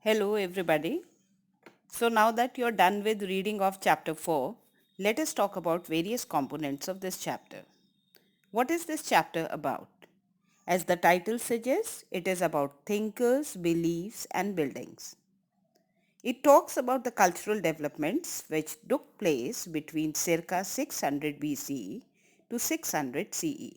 Hello, everybody. So, now that you're done with reading of chapter 4, let us talk about various components of this chapter. What is this chapter about? As the title suggests, it is about thinkers, beliefs, and buildings. It talks about the cultural developments which took place between circa 600 BCE to 600 CE.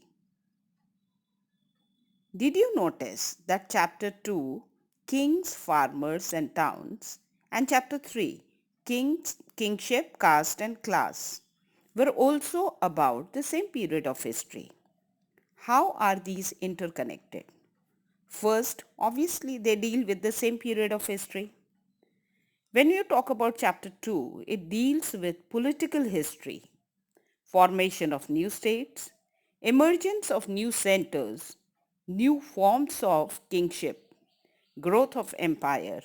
Did you notice that chapter 2, Kings, Farmers and Towns, and chapter 3, Kingship, Caste and Class, were also about the same period of history? How are these interconnected? First, obviously, they deal with the same period of history. When you talk about chapter 2, it deals with political history, formation of new states, emergence of new centers, new forms of kingship, growth of empire,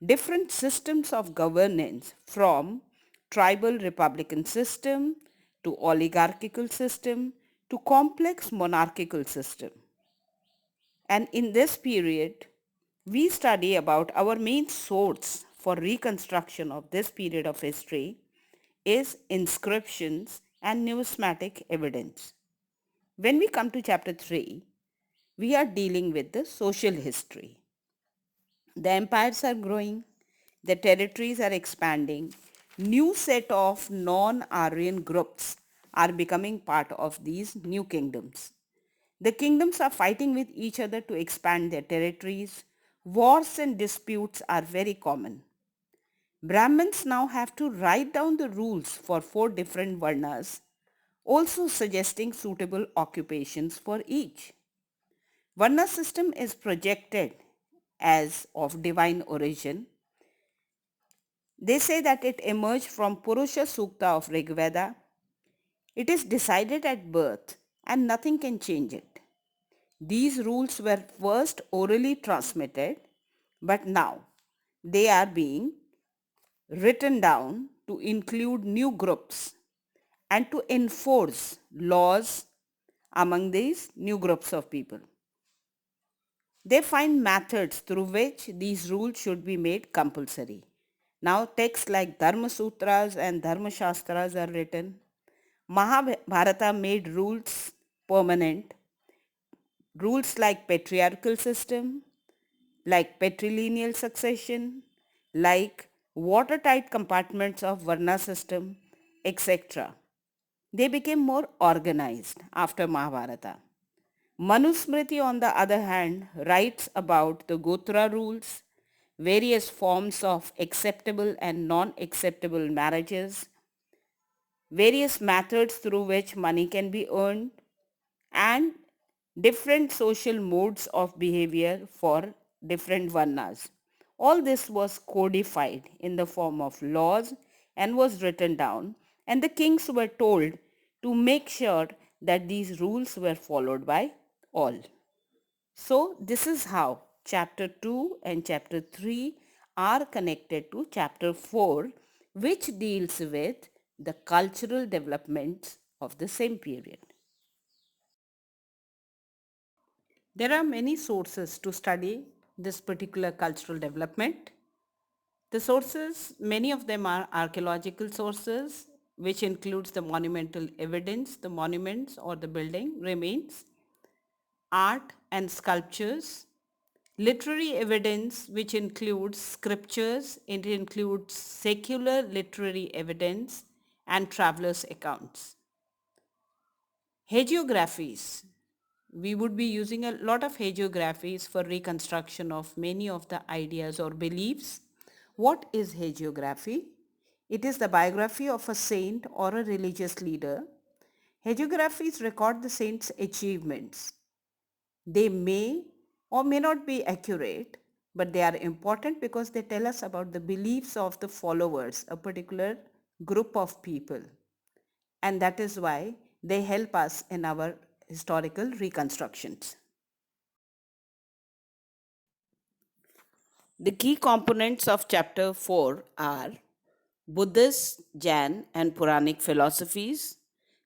different systems of governance from tribal republican system to oligarchical system to complex monarchical system. And in this period, we study about our main source for reconstruction of this period of history is inscriptions and numismatic evidence. When we come to chapter 3, we are dealing with the social history. The empires are growing, the territories are expanding, new set of non-Aryan groups are becoming part of these new kingdoms. The kingdoms are fighting with each other to expand their territories. Wars and disputes are very common. Brahmins now have to write down the rules for four different varnas, also suggesting suitable occupations for each. Varna system is projected as of divine origin. They say that it emerged from Purusha Sukta of Rigveda. It is decided at birth and nothing can change it. These rules were first orally transmitted, but now they are being written down to include new groups and to enforce laws among these new groups of people. They find methods through which these rules should be made compulsory. Now texts like Dharma Sutras and Dharma Shastras are written. Mahabharata made rules permanent. Rules like patriarchal system, like patrilineal succession, like watertight compartments of Varna system, etc. They became more organized after Mahabharata. Manusmriti, on the other hand, writes about the Gotra rules, various forms of acceptable and non-acceptable marriages, various methods through which money can be earned, and different social modes of behavior for different varnas. All this was codified in the form of laws and was written down, and the kings were told to make sure that these rules were followed by all. So, this is how chapter 2 and chapter 3 are connected to chapter 4, which deals with the cultural developments of the same period. There are many sources to study this particular cultural development. The sources, many of them are archaeological sources, which includes the monumental evidence, the monuments or the building remains, art and sculptures, literary evidence, which includes scriptures, it includes secular literary evidence and travelers' accounts. Hagiographies. We would be using a lot of hagiographies for reconstruction of many of the ideas or beliefs. What is hagiography? It is the biography of a saint or a religious leader. Hagiographies record the saint's achievements. They may or may not be accurate, but they are important because they tell us about the beliefs of the followers, a particular group of people. And that is why they help us in our historical reconstructions. The key components of chapter 4 are Buddhist, Jain, and Puranic philosophies,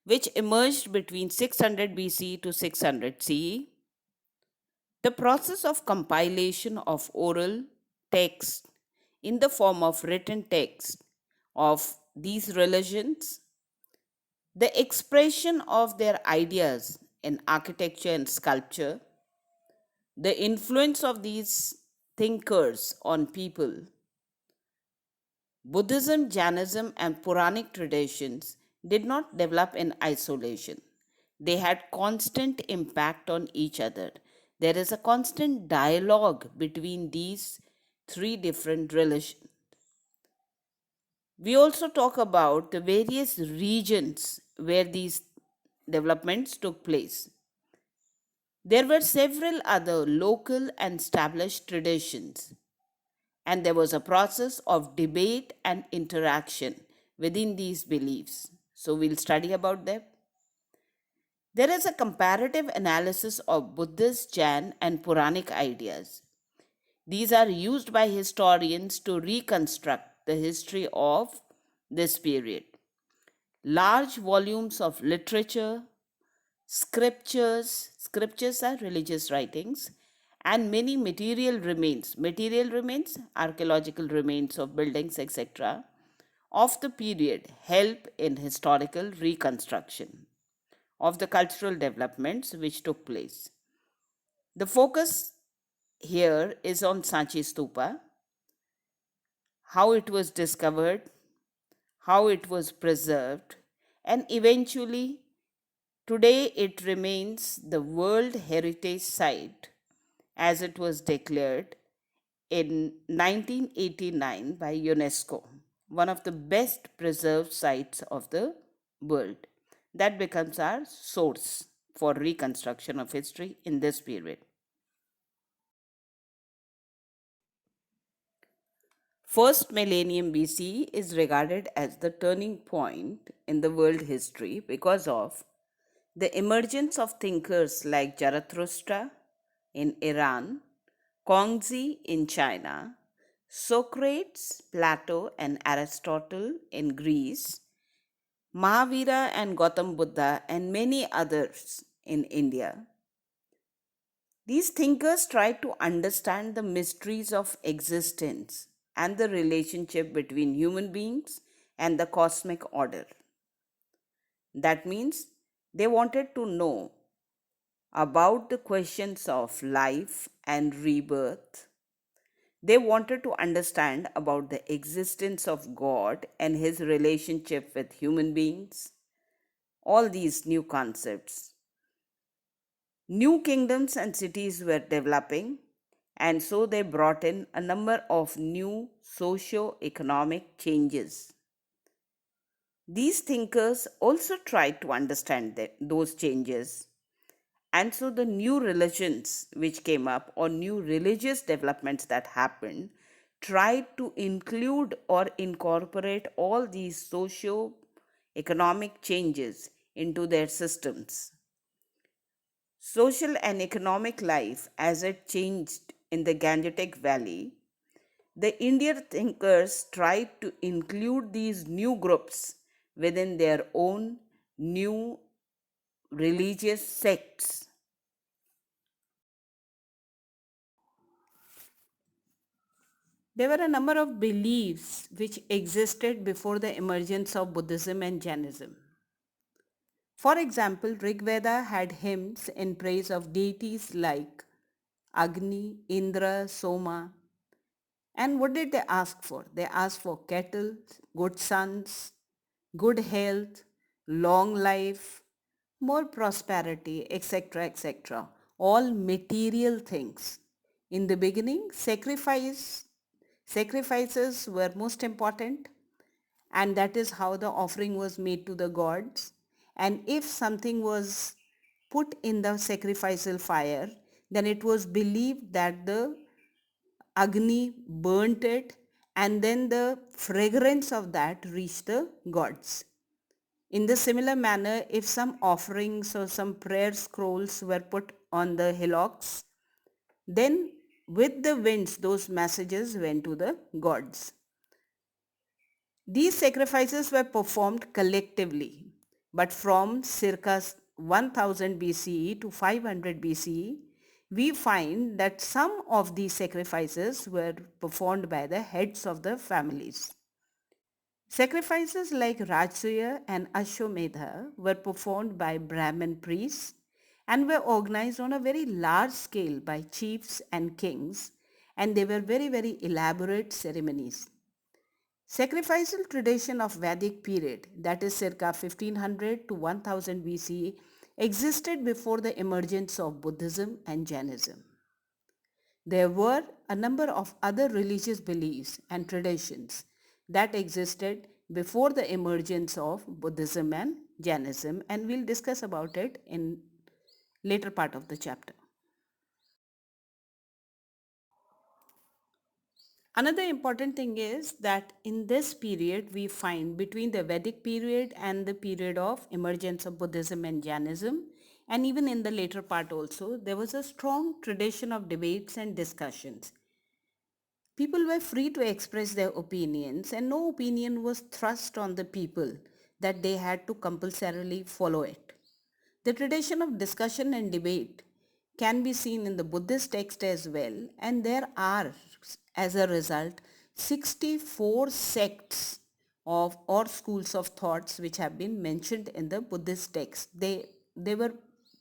which emerged between 600 BC to 600 CE, the process of compilation of oral, text in the form of written text of these religions, the expression of their ideas in architecture and sculpture, the influence of these thinkers on people, Buddhism, Jainism, and Puranic traditions did not develop in isolation. They had constant impact on each other. There is a constant dialogue between these three different religions. We also talk about the various regions where these developments took place. There were several other local and established traditions, and there was a process of debate and interaction within these beliefs. So we'll study about them. There is a comparative analysis of Buddhist, Jain, and Puranic ideas. These are used by historians to reconstruct the history of this period. Large volumes of literature, scriptures are religious writings, and many material remains, archaeological remains of buildings, etc., of the period help in historical reconstruction of the cultural developments which took place. The focus here is on Sanchi Stupa, how it was discovered, how it was preserved, and eventually today it remains the World Heritage Site as it was declared in 1989 by UNESCO, one of the best preserved sites of the world. That becomes our source for reconstruction of history in this period. First millennium BCE is regarded as the turning point in the world history because of the emergence of thinkers like Zarathustra in Iran, Kongzi in China, Socrates, Plato, and Aristotle in Greece, Mahavira and Gautam Buddha, and many others in India. These thinkers tried to understand the mysteries of existence and the relationship between human beings and the cosmic order. That means they wanted to know about the questions of life and rebirth. They wanted to understand about the existence of God and his relationship with human beings. All these new concepts. New kingdoms and cities were developing, and so they brought in a number of new socio-economic changes. These thinkers also tried to understand those changes. And so the new religions which came up or new religious developments that happened tried to include or incorporate all these socio economic changes into their systems. Social and economic life as it changed in the Gangetic Valley, the Indian thinkers tried to include these new groups within their own new religious sects. There were a number of beliefs which existed before the emergence of Buddhism and Jainism. For example, Rig Veda had hymns in praise of deities like Agni, Indra, Soma. And what did they ask for? They asked for cattle, good sons, good health, long life, more prosperity, etc., etc. All material things. In the beginning, sacrifices were most important, and that is how the offering was made to the gods. And if something was put in the sacrificial fire, then it was believed that the Agni burnt it, and then the fragrance of that reached the gods. In the similar manner, if some offerings or some prayer scrolls were put on the hillocks, then with the winds those messages went to the gods. These sacrifices were performed collectively, but from circa 1000 BCE to 500 BCE, we find that some of these sacrifices were performed by the heads of the families. Sacrifices like Rajsuya and Ashwamedha were performed by Brahmin priests and were organized on a very large scale by chiefs and kings, and they were very, very elaborate ceremonies. Sacrificial tradition of Vedic period, that is circa 1500 to 1000 BCE, existed before the emergence of Buddhism and Jainism. There were a number of other religious beliefs and traditions that existed before the emergence of Buddhism and Jainism, and we'll discuss about it in later part of the chapter. Another important thing is that in this period we find between the Vedic period and the period of emergence of Buddhism and Jainism, and even in the later part also, there was a strong tradition of debates and discussions. People were free to express their opinions, and no opinion was thrust on the people that they had to compulsorily follow it. The tradition of discussion and debate can be seen in the Buddhist text as well, and there are, as a result, 64 sects of or schools of thoughts which have been mentioned in the Buddhist text. They were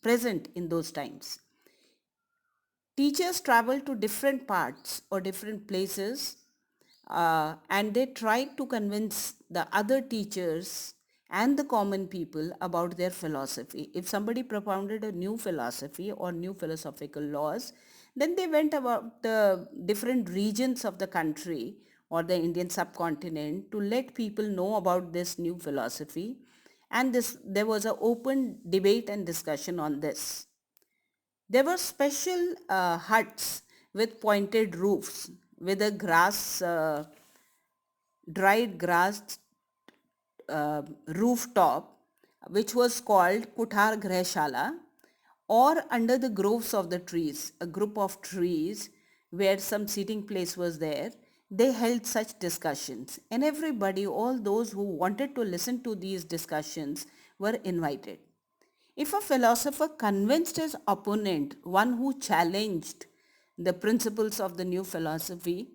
present in those times. Teachers travel to different parts or different places, and they tried to convince the other teachers and the common people about their philosophy. If somebody propounded a new philosophy or new philosophical laws, then they went about the different regions of the country or the Indian subcontinent to let people know about this new philosophy, and there was an open debate and discussion on this. There were special huts with pointed roofs with a dried grass rooftop, which was called Kuthar Grahshala, or under the groves of the trees, a group of trees where some seating place was there. They held such discussions, and everybody, all those who wanted to listen to these discussions, were invited. If a philosopher convinced his opponent, one who challenged the principles of the new philosophy,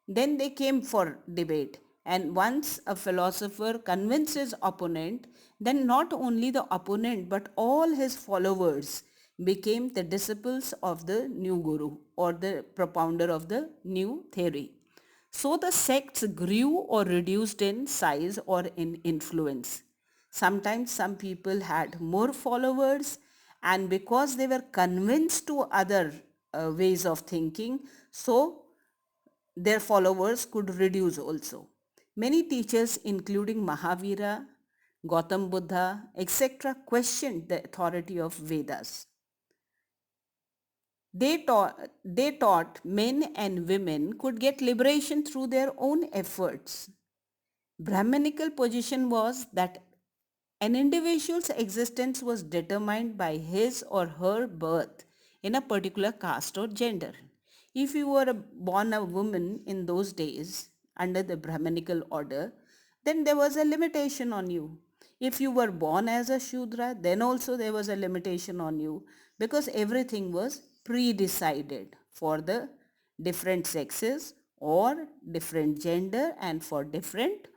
then they came for debate. And once a philosopher convinced his opponent, then not only the opponent but all his followers became the disciples of the new guru or the propounder of the new theory. So the sects grew or reduced in size or in influence. Sometimes some people had more followers, and because they were convinced to other ways of thinking, so their followers could reduce also. Many teachers including Mahavira, Gautam Buddha, etc. questioned the authority of Vedas. They taught men and women could get liberation through their own efforts. Brahmanical position was that an individual's existence was determined by his or her birth in a particular caste or gender. If you were born a woman in those days under the Brahmanical order, then there was a limitation on you. If you were born as a Shudra, then also there was a limitation on you, because everything was pre-decided for the different sexes or different gender and for different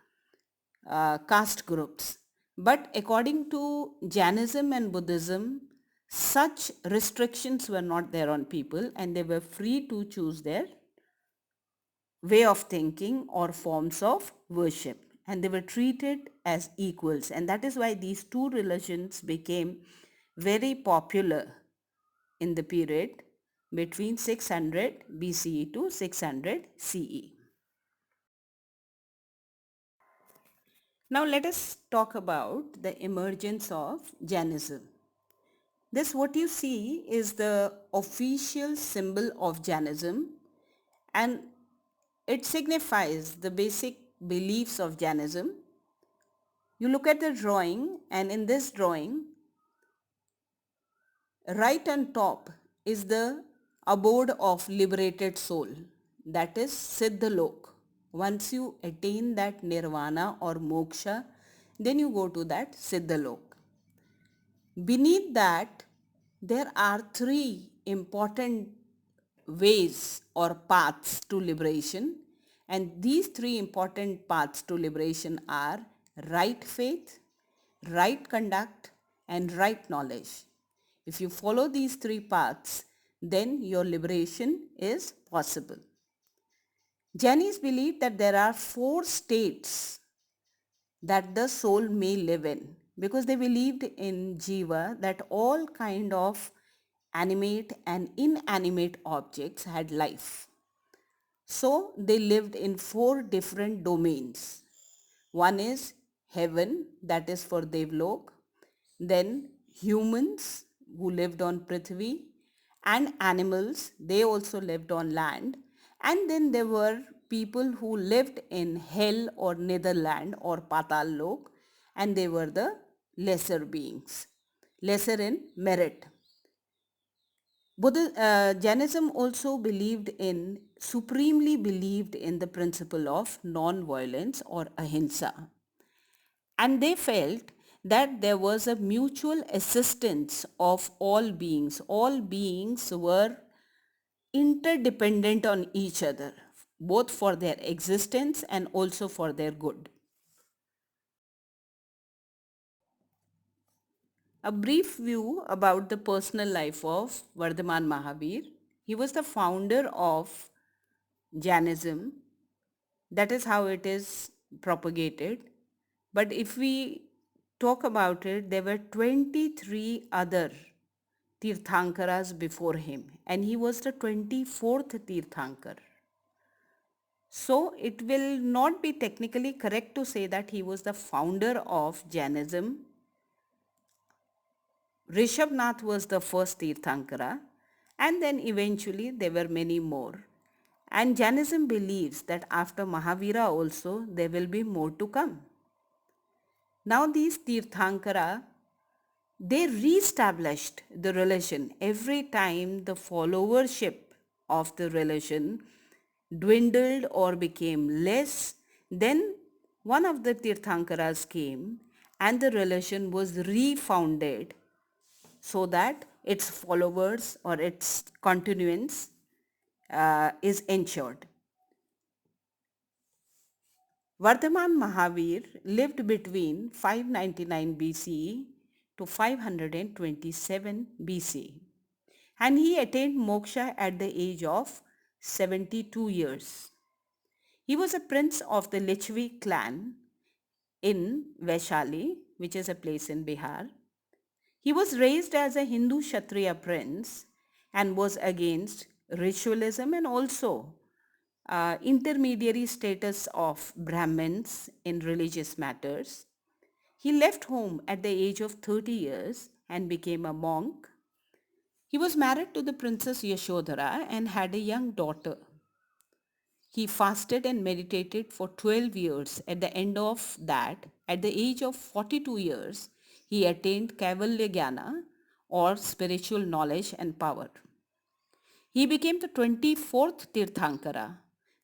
caste groups. But according to Jainism and Buddhism, such restrictions were not there on people, and they were free to choose their way of thinking or forms of worship, and they were treated as equals. And that is why these two religions became very popular in the period between 600 BCE to 600 CE. Now let us talk about the emergence of Jainism. This, what you see, is the official symbol of Jainism, and it signifies the basic beliefs of Jainism. You look at the drawing, and in this drawing, right on top is the abode of liberated soul, that is Siddhalok. Once you attain that nirvana or moksha, then you go to that Siddhalok. Beneath that, there are three important ways or paths to liberation. And these three important paths to liberation are right faith, right conduct, and right knowledge. If you follow these three paths, then your liberation is possible. Jainis believe that there are four states that the soul may live in, because they believed in jiva, that all kind of animate and inanimate objects had life. So they lived in four different domains. One is heaven, that is for Devlok, then humans who lived on Prithvi, and animals, they also lived on land, and then there were people who lived in hell or netherland or Patal Lok, and they were the lesser beings, lesser in merit. Jainism also supremely believed in the principle of non-violence or ahimsa. And they felt that there was a mutual assistance of all beings. All beings were interdependent on each other, both for their existence and also for their good. A brief view about the personal life of Vardhaman Mahavir. He was the founder of Jainism. That is how it is propagated. But if we talk about it, there were 23 other Tirthankaras before him, and he was the 24th Tirthankar. So it will not be technically correct to say that he was the founder of Jainism. Rishabhnath was the first Tirthankara, and then eventually there were many more. And Jainism believes that after Mahavira also there will be more to come. Now these Tirthankara, they re-established the relation every time the followership of the relation dwindled or became less. Then one of the Tirthankaras came and the relation was refounded so that its followers or its continuance is ensured. Vardhaman Mahavir lived between 599 BCE to 527 BCE, and he attained moksha at the age of 72 years. He was a prince of the Lichvi clan in Vaishali, which is a place in Bihar. He was raised as a Hindu Kshatriya prince and was against ritualism and also intermediary status of Brahmins in religious matters. He left home at the age of 30 years and became a monk. He was married to the Princess Yashodhara and had a young daughter. He fasted and meditated for 12 years. At the end of that, at the age of 42 years, he attained Kaivalya Jnana or spiritual knowledge and power. He became the 24th Tirthankara.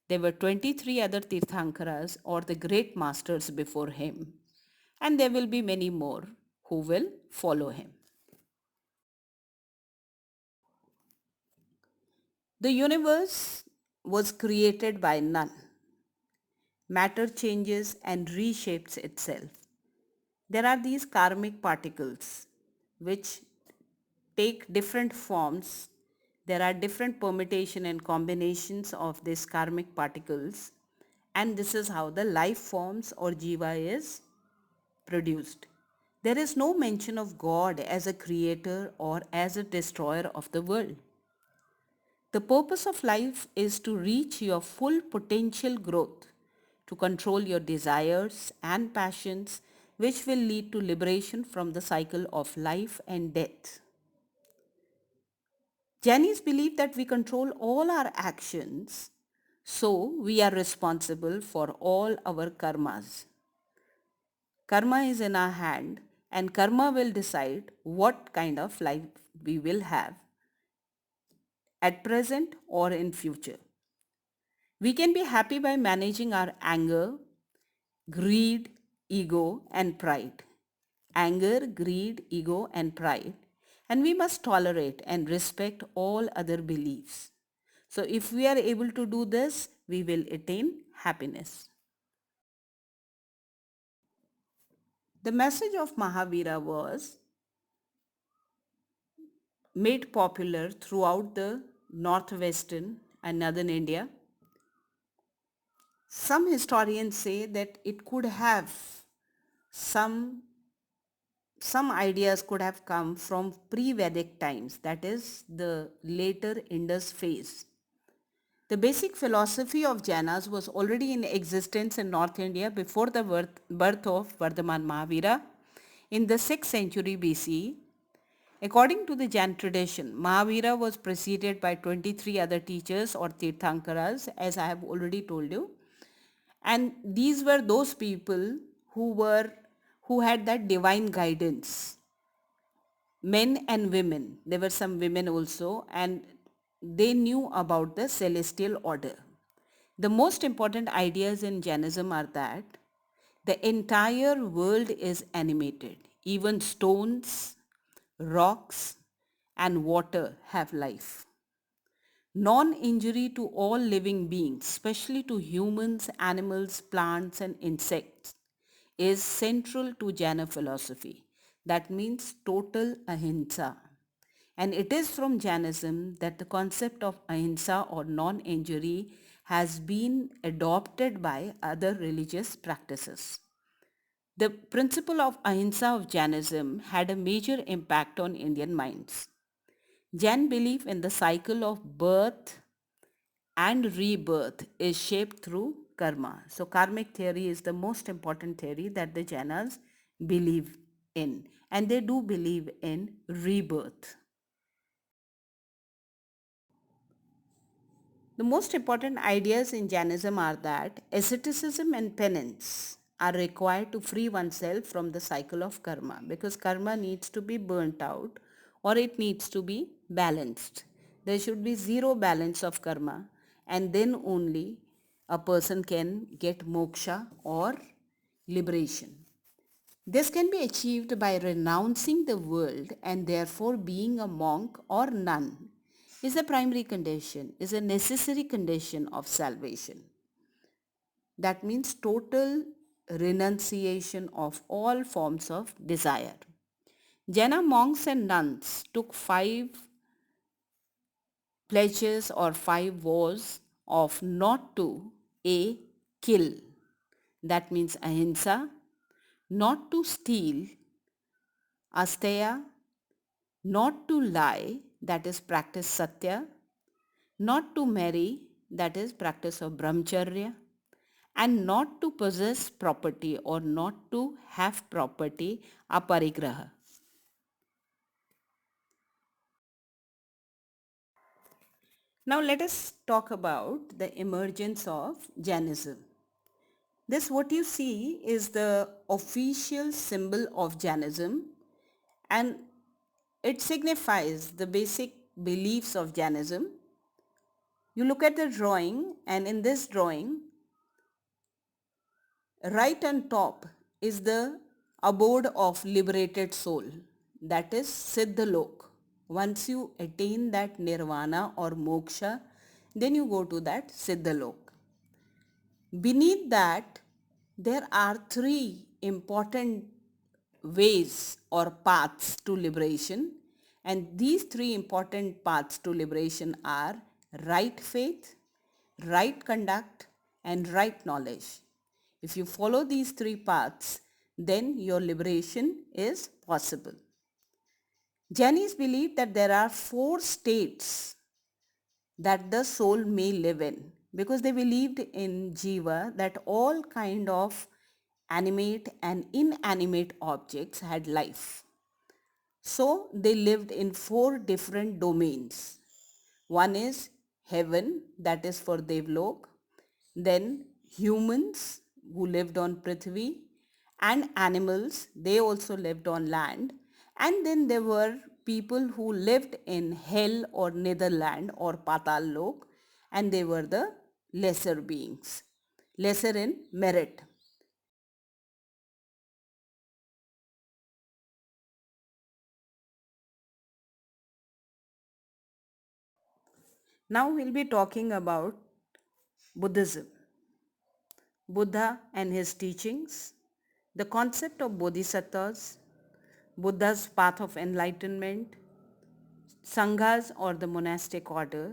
There were 23 other Tirthankaras or the great masters before him, and there will be many more who will follow him. The universe was created by none. Matter changes and reshapes itself. There are these karmic particles which take different forms. There are different permutation and combinations of these karmic particles, and this is how the life forms or jiva is produced. There is no mention of God as a creator or as a destroyer of the world. The purpose of life is to reach your full potential growth, to control your desires and passions, which will lead to liberation from the cycle of life and death. Jainis believe that we control all our actions, so we are responsible for all our karmas. Karma is in our hand, and karma will decide what kind of life we will have at present or in future. We can be happy by managing our anger, greed, ego, and pride. Anger, greed, ego, and pride. And we must tolerate and respect all other beliefs. So if we are able to do this, we will attain happiness. The message of Mahavira was made popular throughout the northwestern and northern India. Some historians say that it could have some some ideas could have come from pre-Vedic times, that is the later Indus phase. The basic philosophy of Jainas was already in existence in North India before the birth of Vardhaman Mahavira in the 6th century BCE. According to the Jain tradition, Mahavira was preceded by 23 other teachers or Tirthankaras, as I have already told you. And these were those people who had that divine guidance, men and women. There were some women also, and they knew about the celestial order. The most important ideas in Jainism are that the entire world is animated. Even stones, rocks, and water have life. Non-injury to all living beings, especially to humans, animals, plants, and insects, is central to Jaina philosophy. That means total ahimsa. And it is from Jainism that the concept of ahimsa or non-injury has been adopted by other religious practices. The principle of ahimsa of Jainism had a major impact on Indian minds. Jain belief in the cycle of birth and rebirth is shaped through karma. So karmic theory is the most important theory that the Jainas believe in, and they do believe in rebirth. The most important ideas in Jainism are that asceticism and penance are required to free oneself from the cycle of karma, because karma needs to be burnt out or it needs to be balanced. There should be zero balance of karma, and then only a person can get moksha or liberation. This can be achieved by renouncing the world, and therefore being a monk or nun is a primary condition, is a necessary condition of salvation. That means total renunciation of all forms of desire. Jaina monks and nuns took 5 pledges or 5 vows of not to a kill. That means ahimsa, not to steal, asteya, not to lie, that is practice satya, not to marry, that is practice of brahmacharya, and not to possess property or not to have property, aparigraha. Now let us talk about the emergence of Jainism. This what you see is the official symbol of Jainism, and it signifies the basic beliefs of Jainism. You look at the drawing, and in this drawing, right on top is the abode of liberated soul, that is Siddhalok. Once you attain that nirvana or moksha, then you go to that Siddhalok. Beneath that, there are three important ways or paths to liberation, and these three important paths to liberation are right faith, right conduct, and right knowledge. If you follow these three paths, then your liberation is possible. Jainis believe that there are 4 states that the soul may live in, because they believed in jiva that all kind of animate and inanimate objects had life. So they lived in 4 different domains. One is heaven, that is for Devlok, then humans who lived on Prithvi, and animals, they also lived on land, and then there were people who lived in hell or netherland or Patal Lok, and they were the lesser beings, lesser in merit. Now we'll be talking about Buddhism, Buddha and his teachings, the concept of bodhisattvas, Buddha's path of enlightenment, sanghas or the monastic order,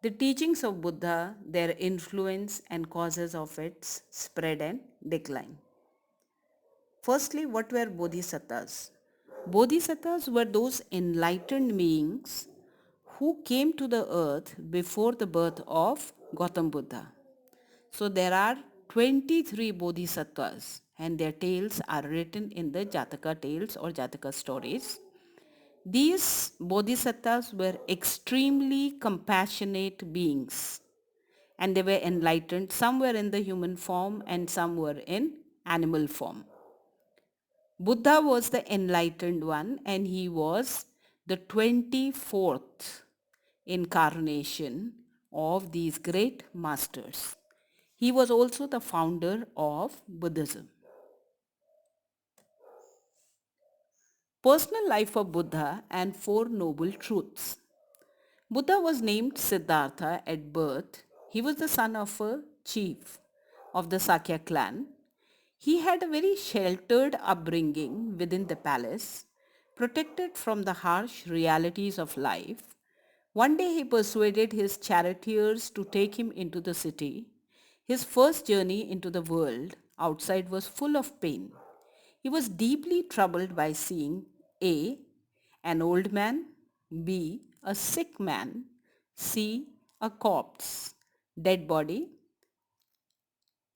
the teachings of Buddha, their influence and causes of its spread and decline. Firstly, what were bodhisattvas? Bodhisattvas were those enlightened beings who came to the earth before the birth of Gautam Buddha. So there are 23 bodhisattvas and their tales are written in the Jataka tales or Jataka stories. These bodhisattvas were extremely compassionate beings and they were enlightened. Some were in the human form and some were in animal form. Buddha was the enlightened one and he was the 24th incarnation of these great masters. He was also the founder of Buddhism. Personal life of Buddha and Four Noble Truths. Buddha was named Siddhartha at birth. He was the son of a chief of the Sakya clan. He had a very sheltered upbringing within the palace, protected from the harsh realities of life. One day he persuaded his charioteers to take him into the city. His first journey into the world outside was full of pain. He was deeply troubled by seeing A. an old man, B. a sick man, C. a corpse, dead body.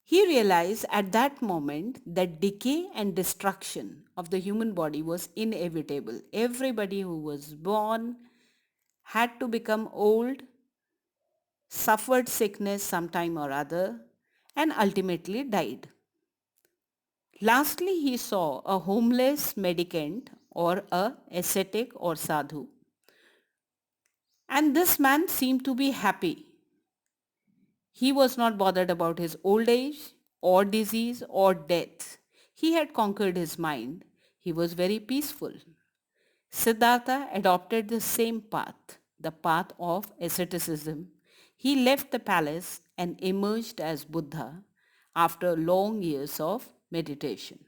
He realized at that moment that decay and destruction of the human body was inevitable. Everybody who was born had to become old, suffered sickness sometime or other, and ultimately died. Lastly, he saw a homeless mendicant or a ascetic or sadhu. And this man seemed to be happy. He was not bothered about his old age or disease or death. He had conquered his mind. He was very peaceful. Siddhartha adopted the same path, the path of asceticism. He left the palace and emerged as Buddha after long years of meditation.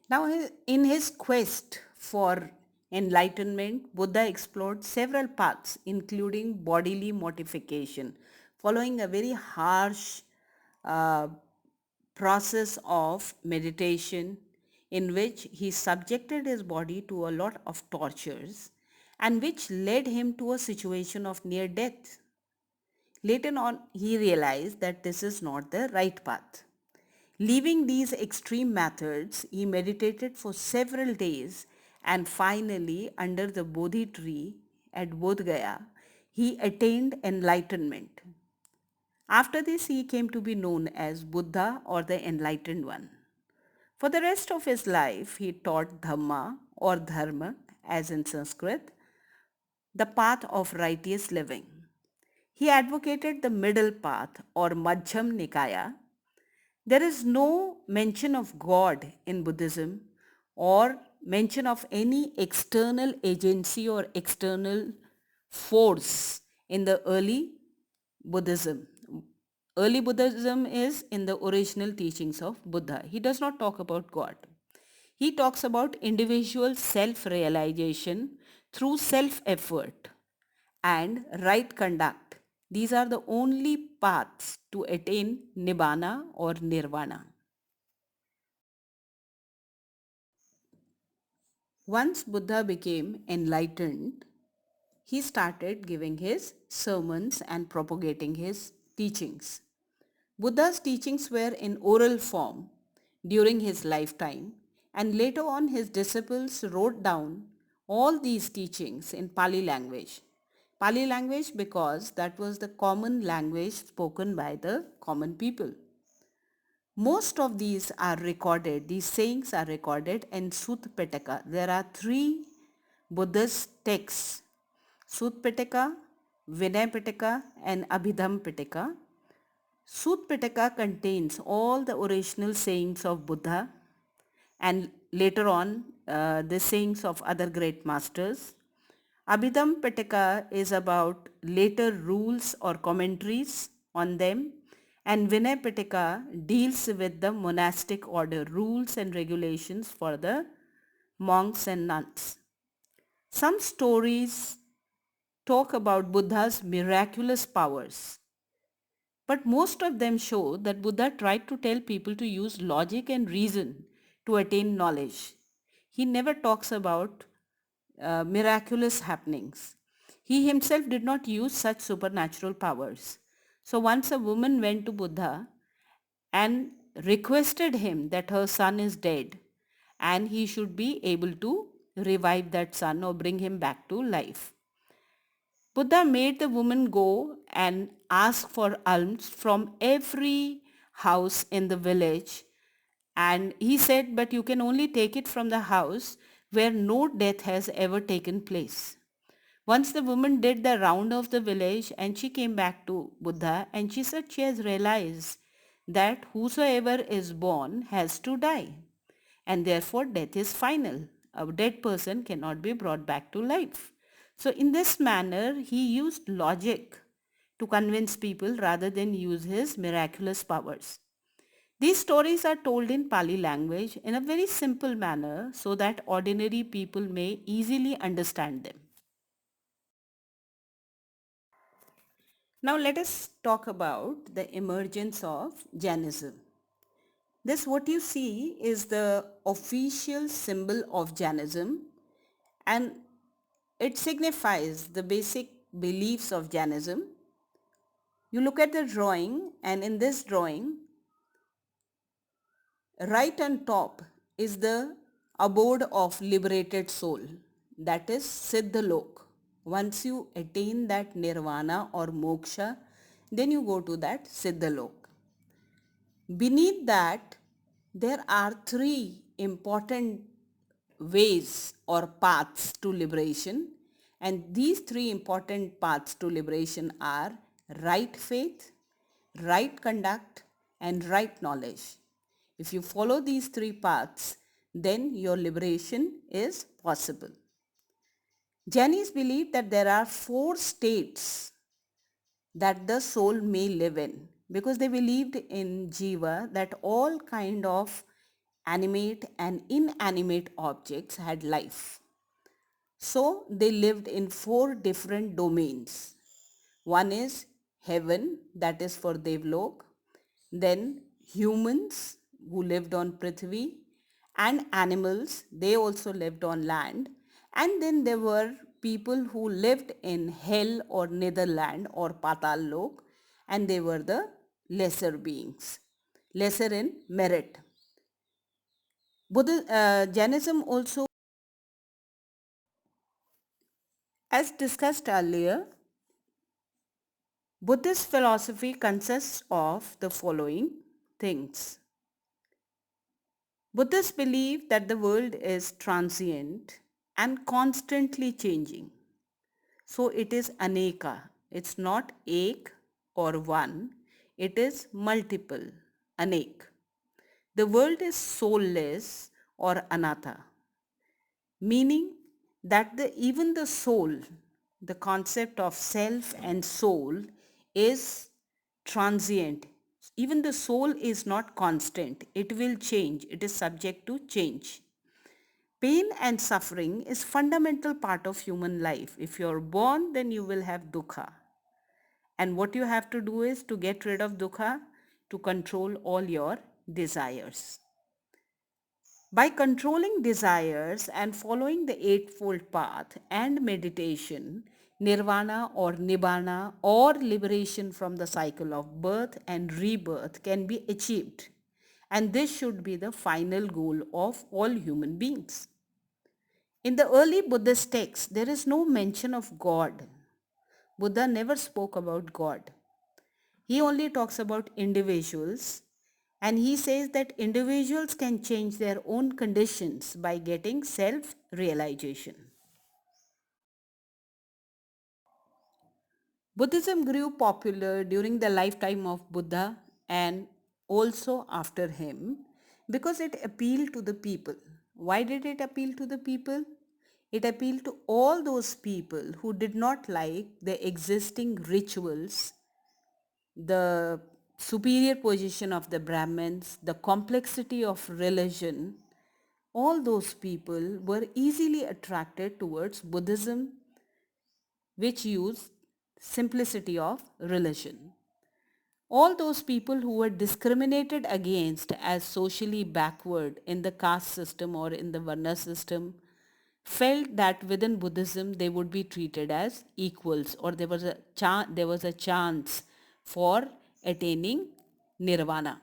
Now, in his quest for enlightenment, Buddha explored several paths, including bodily mortification, following a very harsh uh, process of meditation in which he subjected his body to a lot of tortures and which led him to a situation of near death. Later on, he realized that this is not the right path. Leaving these extreme methods, he meditated for several days and finally, under the Bodhi tree at Bodh Gaya, he attained enlightenment. After this, he came to be known as Buddha or the Enlightened One. For the rest of his life, he taught Dhamma or Dharma, as in Sanskrit, the path of righteous living. He advocated the middle path or Madhyam Nikaya. There is no mention of God in Buddhism or mention of any external agency or external force in the early Buddhism. Early Buddhism is in the original teachings of Buddha. He does not talk about God. He talks about individual self-realization through self-effort and right conduct. These are the only paths to attain Nibbana or Nirvana. Once Buddha became enlightened, he started giving his sermons and propagating his teachings. Buddha's teachings were in oral form during his lifetime, and later on his disciples wrote down all these teachings in Pali language. Pali language because that was the common language spoken by the common people. Most of these are recorded, these sayings are recorded in Sutta Pitaka. There are three Buddhist texts, Sutta Pitaka, Vinaya Pitaka and Abhidhamma Pitaka. Sutta Pitaka contains all the original sayings of Buddha and later on the sayings of other great masters. Abhidham Pitaka is about later rules or commentaries on them, and Vinay Pitaka deals with the monastic order, rules and regulations for the monks and nuns. Some stories talk about Buddha's miraculous powers, but most of them show that Buddha tried to tell people to use logic and reason to attain knowledge. He never talks about miraculous happenings. He himself did not use such supernatural powers. So once a woman went to Buddha and requested him that her son is dead and he should be able to revive that son or bring him back to life. Buddha made the woman go and ask for alms from every house in the village, and he said, but you can only take it from the house where no death has ever taken place. Once the woman did the round of the village and she came back to Buddha and she said she has realized that whosoever is born has to die, and therefore death is final. A dead person cannot be brought back to life. So in this manner, he used logic to convince people rather than use his miraculous powers. These stories are told in Pali language in a very simple manner so that ordinary people may easily understand them. Now let us talk about the emergence of Jainism. This what you see is the official symbol of Jainism, and it signifies the basic beliefs of Jainism. You look at the drawing, and in this drawing, right on top is the abode of liberated soul, that is Siddhalok. Once you attain that nirvana or moksha, then you go to that Siddhalok. Beneath that, there are three important ways or paths to liberation, and these three important paths to liberation are right faith, right conduct, and right knowledge. If you follow these three paths, then your liberation is possible. Jainis believe that there are four states that the soul may live in, because they believed in jiva, that all kind of animate and inanimate objects had life. So they lived in four different domains. One is heaven, that is for Devlok, then humans who lived on Prithvi, and animals, they also lived on land, and then there were people who lived in hell or netherland or Patal Lok, and they were the lesser beings, lesser in merit. Jainism also, as discussed earlier, Buddhist philosophy consists of the following things. Buddhists believe that the world is transient and constantly changing. So it is aneka. It's not ek or one. It is multiple, anek. The world is soulless or anatta, meaning that even the soul, the concept of self and soul, is transient. Even the soul is not constant. It will change. It is subject to change. Pain and suffering is fundamental part of human life. If you're born, then you will have dukkha. And what you have to do is to get rid of dukkha, to control all your desires. By controlling desires and following the Eightfold Path and meditation, nirvana or nibbana or liberation from the cycle of birth and rebirth can be achieved. And this should be the final goal of all human beings. In the early Buddhist texts, there is no mention of God. Buddha never spoke about God. He only talks about individuals, and he says that individuals can change their own conditions by getting self-realization. Buddhism grew popular during the lifetime of Buddha and also after him because it appealed to the people. Why did it appeal to the people? It appealed to all those people who did not like the existing rituals, the superior position of the Brahmins, the complexity of religion. All those people were easily attracted towards Buddhism, which used simplicity of religion. All those people who were discriminated against as socially backward in the caste system or in the Varna system felt that within Buddhism they would be treated as equals, or there was a chance for attaining nirvana.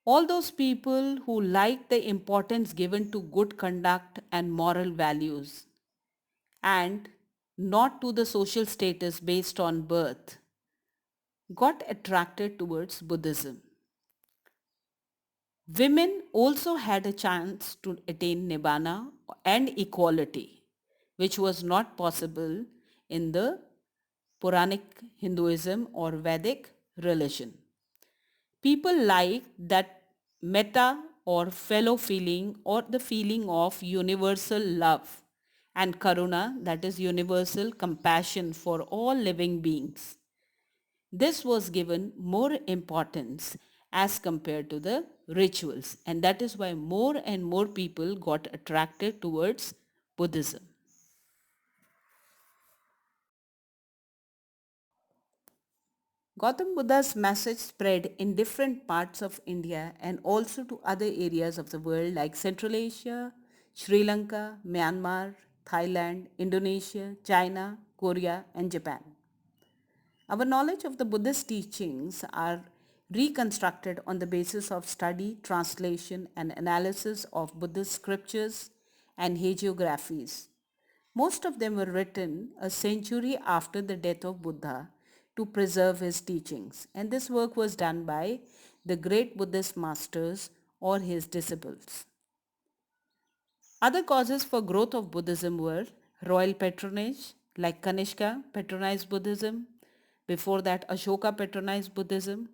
All those people who liked the importance given to good conduct and moral values and not to the social status based on birth got attracted towards Buddhism. Women also had a chance to attain nibbana and equality, which was not possible in the Puranic Hinduism or Vedic religion. People liked that metta or fellow feeling or the feeling of universal love and karuna, that is universal compassion for all living beings. This was given more importance as compared to the rituals, and that is why more and more people got attracted towards Buddhism. Gautam Buddha's message spread in different parts of India and also to other areas of the world like Central Asia, Sri Lanka, Myanmar, Thailand, Indonesia, China, Korea, and Japan. Our knowledge of the Buddhist teachings are reconstructed on the basis of study, translation, and analysis of Buddhist scriptures and hagiographies. Most of them were written a century after the death of Buddha to preserve his teachings, and this work was done by the great Buddhist masters or his disciples. Other causes for growth of Buddhism were royal patronage, like Kanishka patronized Buddhism. Before that, Ashoka patronized Buddhism.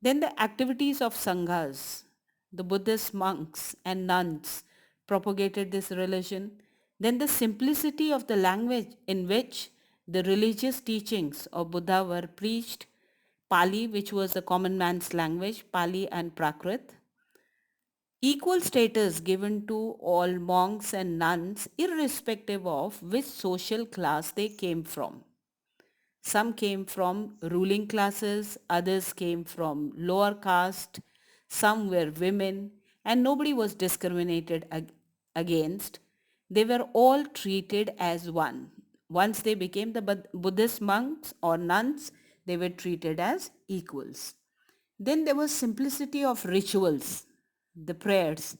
Then the activities of Sanghas, the Buddhist monks and nuns propagated this religion. Then the simplicity of the language in which the religious teachings of Buddha were preached, Pali, which was the common man's language, Pali and Prakrit. Equal status given to all monks and nuns irrespective of which social class they came from. Some came from ruling classes, others came from lower caste, some were women, and nobody was discriminated against. They were all treated as one. Once they became the Buddhist monks or nuns, they were treated as equals. Then there was simplicity of rituals, the prayers,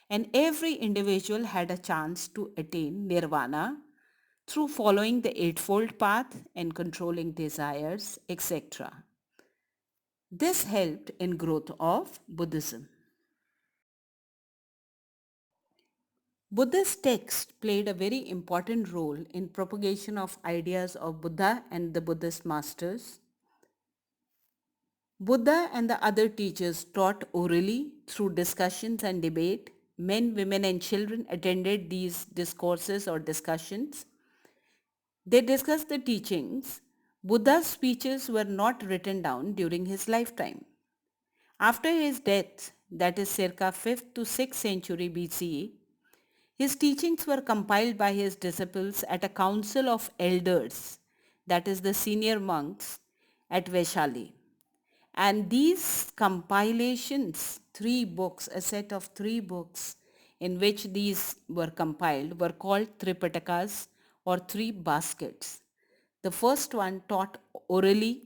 and every individual had a chance to attain nirvana through following the Eightfold Path and controlling desires, etc. This helped in growth of Buddhism. Buddhist texts played a very important role in propagation of ideas of Buddha and the Buddhist masters. Buddha and the other teachers taught orally through discussions and debate. Men, women, and children attended these discourses or discussions. They discussed the teachings. Buddha's speeches were not written down during his lifetime. After his death, that is circa 5th to 6th century BCE, his teachings were compiled by his disciples at a council of elders, that is the senior monks at Vaishali. And these compilations, three books, a set of three books in which these were compiled were called Tripitakas or three baskets. The first one taught orally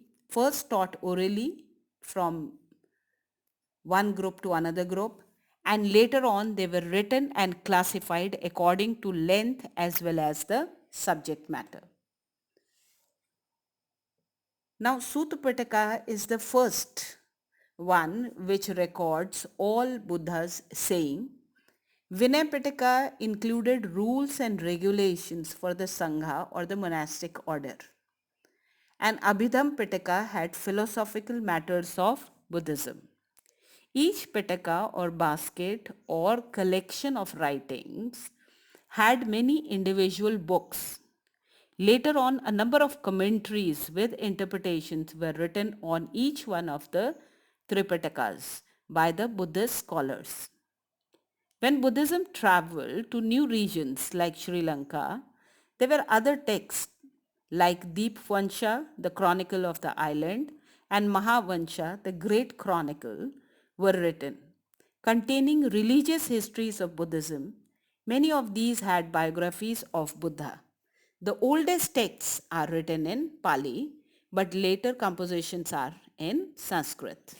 from one group to another group, and later on they were written and classified according to length as well as the subject matter. Now, Sutta Pitaka is the first one which records all Buddha's saying. Vinaya Pitaka included rules and regulations for the Sangha or the monastic order. And Abhidham Pitaka had philosophical matters of Buddhism. Each pitaka or basket or collection of writings had many individual books. Later on, a number of commentaries with interpretations were written on each one of the Tripitakas by the Buddhist scholars. When Buddhism traveled to new regions like Sri Lanka, there were other texts like Deepvansha, the chronicle of the island, and Mahavansha, the great chronicle, were written. Containing religious histories of Buddhism, many of these had biographies of Buddha. The oldest texts are written in Pali, but later compositions are in Sanskrit.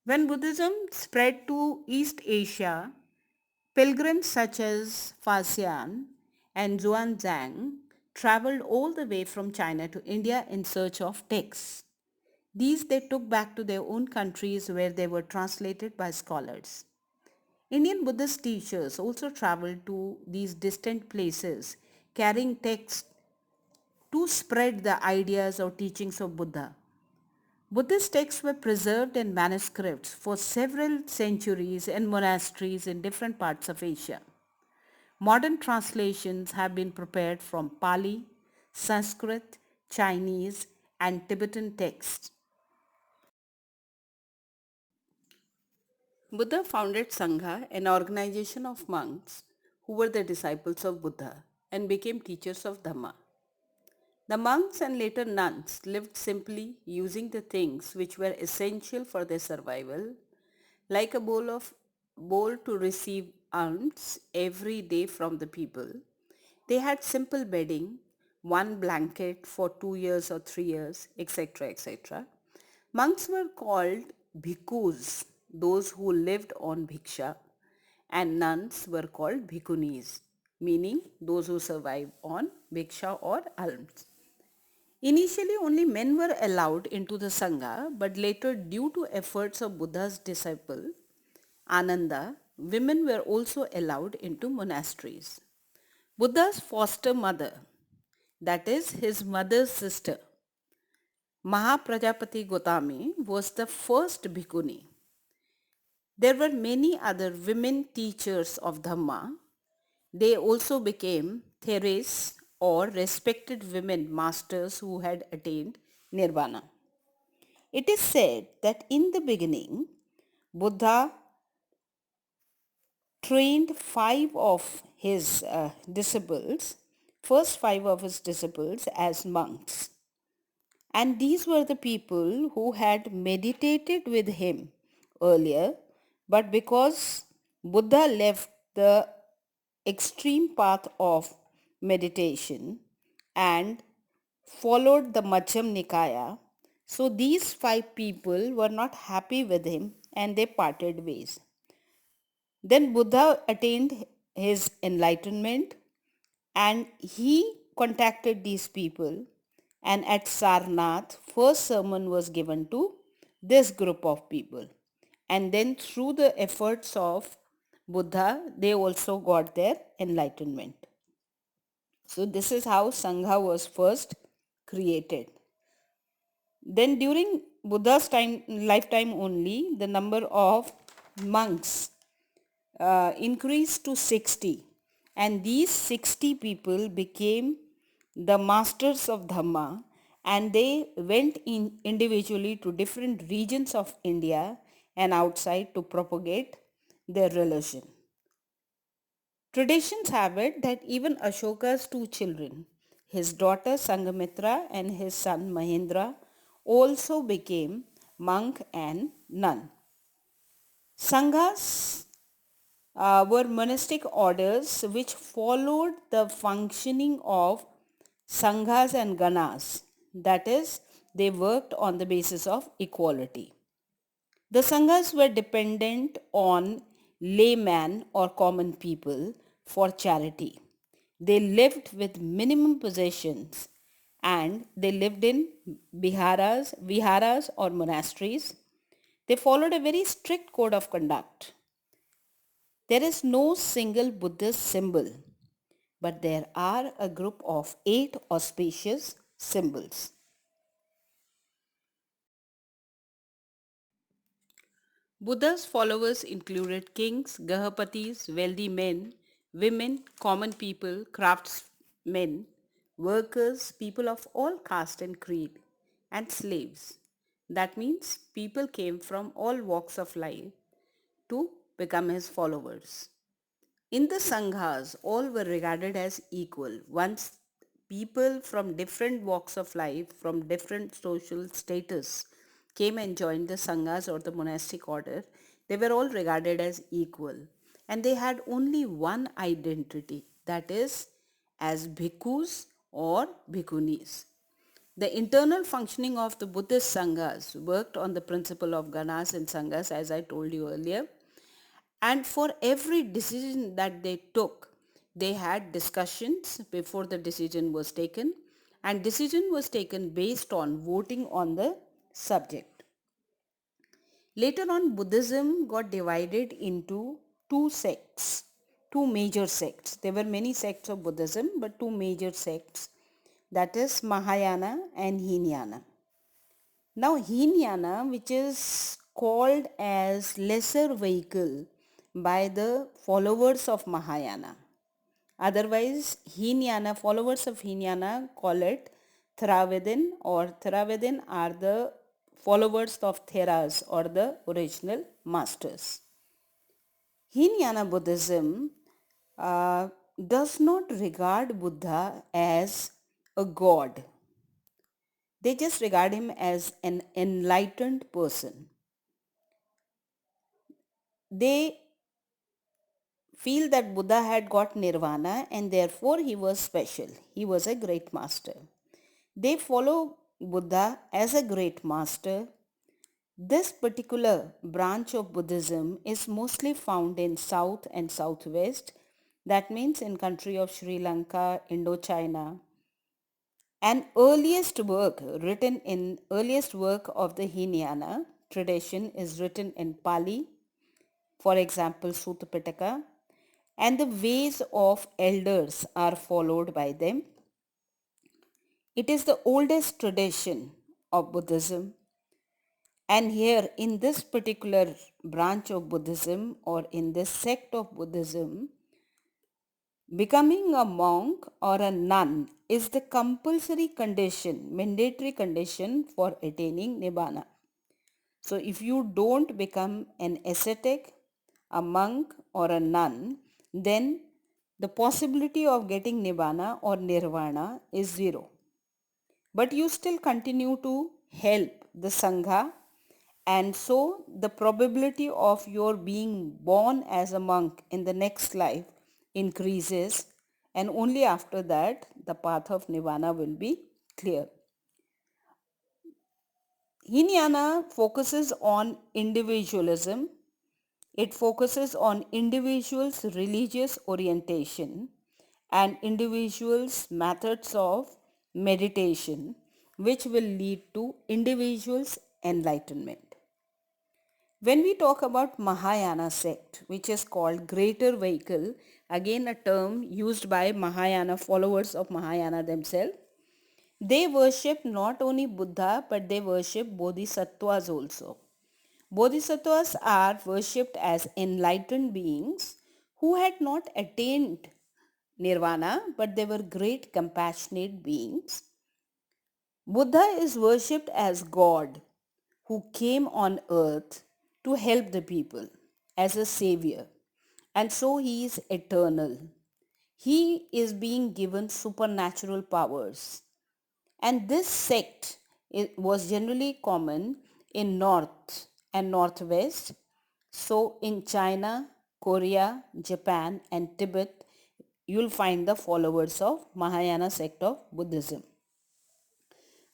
When Buddhism spread to East Asia, pilgrims such as Faxian and Zhuangzang traveled all the way from China to India in search of texts. These they took back to their own countries where they were translated by scholars. Indian Buddhist teachers also traveled to these distant places carrying texts to spread the ideas or teachings of Buddha. Buddhist texts were preserved in manuscripts for several centuries in monasteries in different parts of Asia. Modern translations have been prepared from Pali, Sanskrit, Chinese, and Tibetan texts. Buddha founded Sangha, an organization of monks who were the disciples of Buddha and became teachers of Dhamma. The monks and later nuns lived simply using the things which were essential for their survival, like a bowl to receive alms every day from the people. They had simple bedding, one blanket for 2 years or 3 years, etc. etc. Monks were called bhikkhus, those who lived on bhiksha, and nuns were called bhikkhunis, meaning those who survived on bhiksha or alms. Initially, only men were allowed into the Sangha, but later, due to efforts of Buddha's disciple, Ananda, women were also allowed into monasteries. Buddha's foster mother, that is his mother's sister, Mahaprajapati Gotami, was the first bhikkhuni. There were many other women teachers of Dhamma. They also became theres or respected women masters who had attained nirvana. It is said that in the beginning, Buddha trained first five of his disciples as monks. And these were the people who had meditated with him earlier, but because Buddha left the extreme path of meditation and followed the Madhyam Nikaya, so these five people were not happy with him and they parted ways. Then Buddha attained his enlightenment and he contacted these people, and at Sarnath first sermon was given to this group of people, and then through the efforts of Buddha they also got their enlightenment. So this is how Sangha was first created. Then during Buddha's lifetime only, the number of monks increased to 60, and these 60 people became the masters of Dhamma, and they went in individually to different regions of India and outside to propagate their religion. Traditions have it that even Ashoka's two children, his daughter Sanghamitra and his son Mahendra, also became monk and nun. Sanghas were monastic orders which followed the functioning of sanghas and ganas. That is, they worked on the basis of equality. The sanghas were dependent on laymen or common people for charity. They lived with minimum possessions and they lived in viharas or monasteries. They followed a very strict code of conduct. There is no single Buddhist symbol. but there are a group of 8 auspicious symbols. Buddha's followers included kings, Gahapatis, wealthy men, women, common people, craftsmen, workers, people of all caste and creed, and slaves. That means people came from all walks of life to become his followers. In the Sanghas, all were regarded as equal. Once people from different walks of life, from different social status, came and joined the Sanghas or the monastic order, they were all regarded as equal. And they had only one identity, that is, as bhikkhus or bhikkhunis. The internal functioning of the Buddhist Sanghas worked on the principle of ganas and sanghas, as I told you earlier, and for every decision that they took, they had discussions before the decision was taken, and decision was taken based on voting on the subject. Later on, Buddhism got divided into two sects, two major sects. There were many sects of Buddhism, but two major sects, that is Mahayana and Hinayana. Now Hinayana, which is called as lesser vehicle by the followers of Mahayana. Otherwise, Hinayana, followers of Hinayana call it Theravadin, or Theravadin are the followers of Theras or the original masters. Hinayana Buddhism does not regard Buddha as a god. They just regard him as an enlightened person. They feel that Buddha had got nirvana and therefore he was special. He was a great master. They follow Buddha as a great master. This particular branch of Buddhism is mostly found in South and Southwest. That means in country of Sri Lanka, Indochina. An earliest work of the Hinayana tradition is written in Pali, for example Sutta Pitaka, and the ways of elders are followed by them. It is the oldest tradition of Buddhism, and here in this particular branch of Buddhism or in this sect of Buddhism, becoming a monk or a nun is the compulsory condition, mandatory condition for attaining Nibbana. So if you don't become an ascetic, a monk or a nun, then the possibility of getting Nibbana or Nirvana is zero. But you still continue to help the Sangha, and so the probability of your being born as a monk in the next life increases, and only after that the path of Nirvana will be clear. Hinayana focuses on individualism. It focuses on individuals' religious orientation and individuals' methods of meditation, which will lead to individuals' enlightenment. When we talk about Mahayana sect, which is called greater vehicle, again a term used by Mahayana followers of Mahayana themselves, they worship not only Buddha but they worship Bodhisattvas also. Bodhisattvas are worshipped as enlightened beings who had not attained nirvana, but they were great compassionate beings. Buddha is worshipped as God who came on earth to help the people as a savior. And so he is eternal. He is being given supernatural powers. And this sect was generally common in North and Northwest. So in China, Korea, Japan and Tibet, you'll find the followers of Mahayana sect of Buddhism.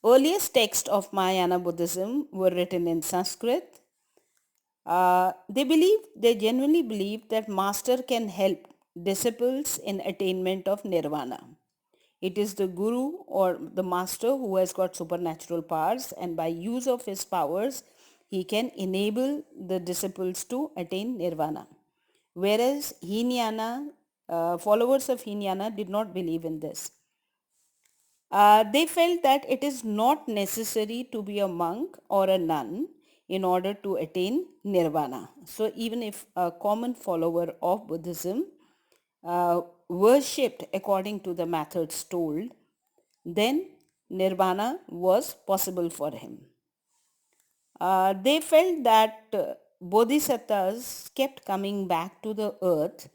Earliest texts of Mahayana Buddhism were written in Sanskrit. They genuinely believe that master can help disciples in attainment of nirvana. It is the guru or the master who has got supernatural powers, and by use of his powers, he can enable the disciples to attain nirvana. Whereas Hinayana followers of Hinayana did not believe in this. They felt that it is not necessary to be a monk or a nun in order to attain nirvana. So even if a common follower of Buddhism worshipped according to the methods told, then nirvana was possible for him. They felt that bodhisattvas kept coming back to the earth.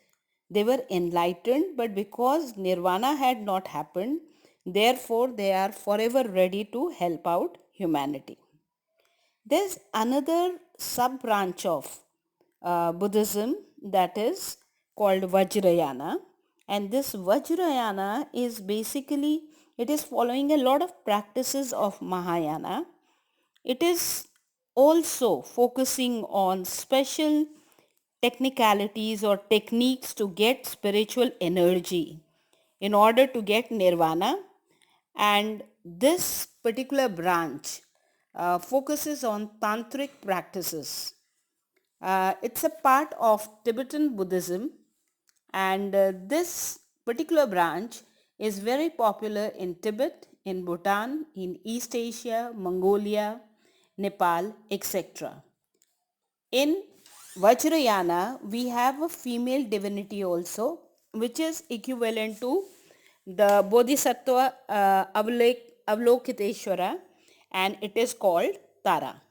They were enlightened, but because nirvana had not happened, therefore they are forever ready to help out humanity. There's another sub branch of Buddhism that is called Vajrayana, and this Vajrayana is basically it is following a lot of practices of Mahayana. It is also focusing on special technicalities or techniques to get spiritual energy in order to get nirvana, and this particular branch focuses on tantric practices. It's a part of Tibetan Buddhism, and this particular branch is very popular in Tibet, in Bhutan, in East Asia, Mongolia, Nepal, etc. In Vajrayana, we have a female divinity also, which is equivalent to the Bodhisattva Avalokiteshvara, and it is called Tara.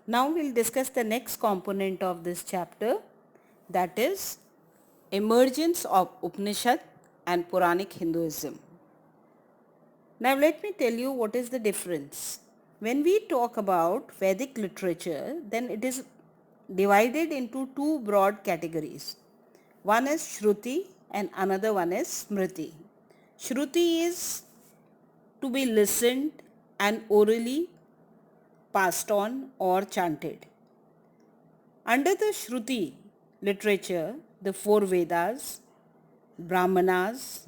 Now we'll discuss the next component of this chapter, that is emergence of Upanishad and Puranic Hinduism. Now let me tell you what is the difference. When we talk about Vedic literature, then it is divided into two broad categories. One is Shruti and another one is Smriti. Shruti is to be listened and orally passed on or chanted. Under the Shruti literature, the four Vedas, Brahmanas,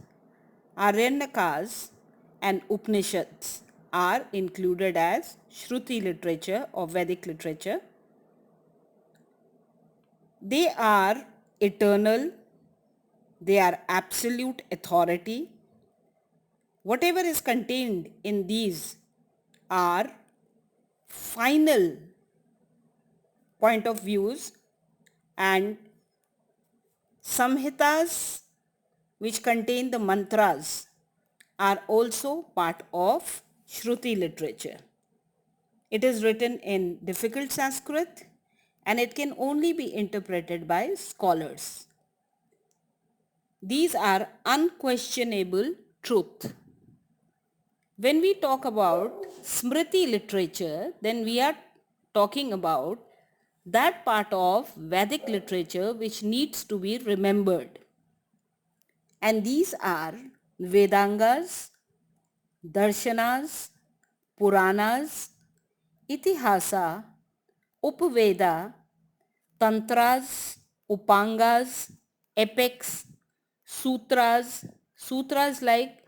Aryanyakas and Upanishads are included as Shruti literature or Vedic literature. They are eternal, they are absolute authority. Whatever is contained in these are final point of views, and samhitas which contain the mantras are also part of Shruti literature. It is written in difficult Sanskrit and it can only be interpreted by scholars. These are unquestionable truth. When we talk about Smriti literature, then we are talking about that part of Vedic literature which needs to be remembered. And these are Vedangas, Darshanas, Puranas, Itihasa, Upaveda, Tantras, Upangas, epics, sutras like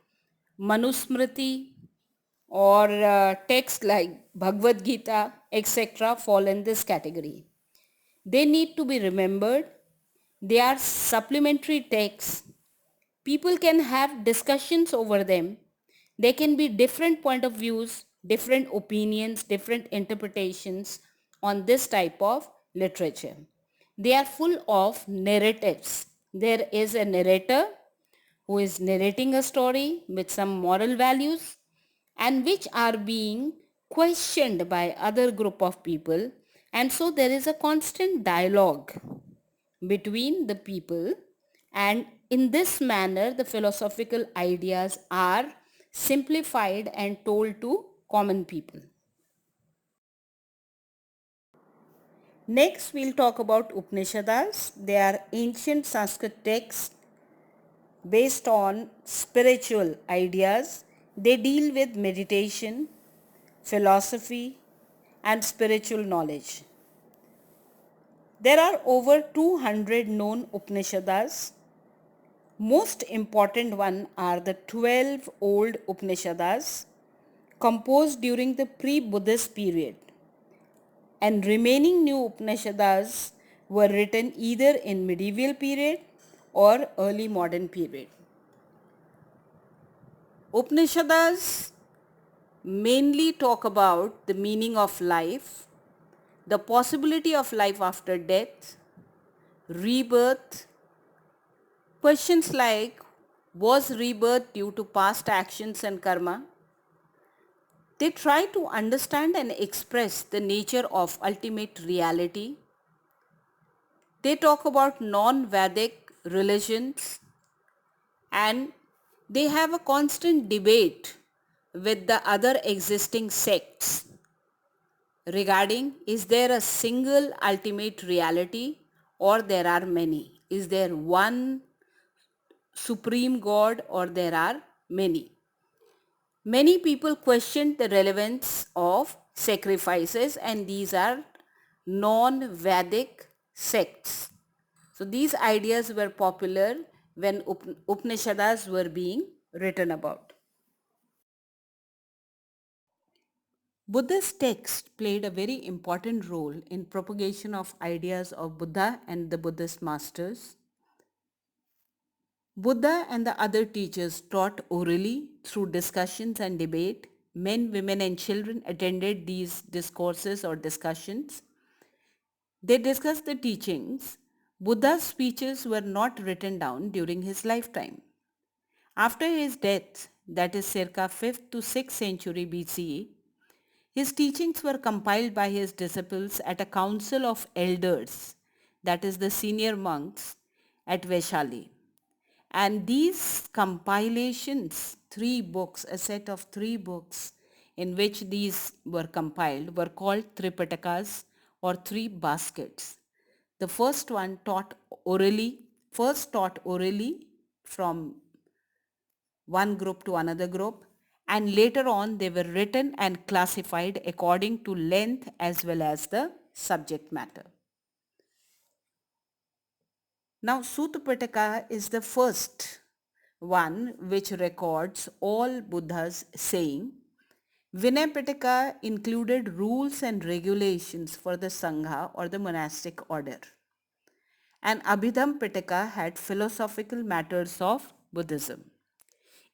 Manusmriti or texts like Bhagavad Gita, etc. fall in this category. They need to be remembered. They are supplementary texts. People can have discussions over them. There can be different point of views, different opinions, different interpretations on this type of literature. They are full of narratives. There is a narrator who is narrating a story with some moral values and which are being questioned by other group of people, and so there is a constant dialogue between the people, and in this manner the philosophical ideas are simplified and told to common people. Next we'll talk about Upanishads. They are ancient Sanskrit texts based on spiritual ideas. They deal with meditation, philosophy and spiritual knowledge. There are over 200 known Upanishads. Most important one are the 12 old Upanishads composed during the pre-Buddhist period, and remaining new Upanishads were written either in medieval period or early modern period. Upanishads mainly talk about the meaning of life, the possibility of life after death, rebirth, questions like was rebirth due to past actions and karma? They try to understand and express the nature of ultimate reality. They talk about non-Vedic religions, and they have a constant debate with the other existing sects regarding is there a single ultimate reality or there are many? Is there one supreme God or there are many? Many people question the relevance of sacrifices, and these are non-Vedic sects. So these ideas were popular when Upanishads were being written about. Buddhist texts played a very important role in propagation of ideas of Buddha and the Buddhist masters. Buddha and the other teachers taught orally through discussions and debate. Men, women, and children attended these discourses or discussions. They discussed the teachings. Buddha's speeches were not written down during his lifetime. After his death, that is circa 5th to 6th century BCE, his teachings were compiled by his disciples at a council of elders, that is the senior monks, at Vaishali. And these compilations, three books, a set of three books in which these were compiled, were called Tripitakas or three baskets. The first one taught orally from one group to another group, and later on they were written and classified according to length as well as the subject matter. Now, Sutta Pitaka is the first one which records all Buddha's saying. Vinaya Pitaka included rules and regulations for the Sangha or the monastic order. And Abhidham Pitaka had philosophical matters of Buddhism.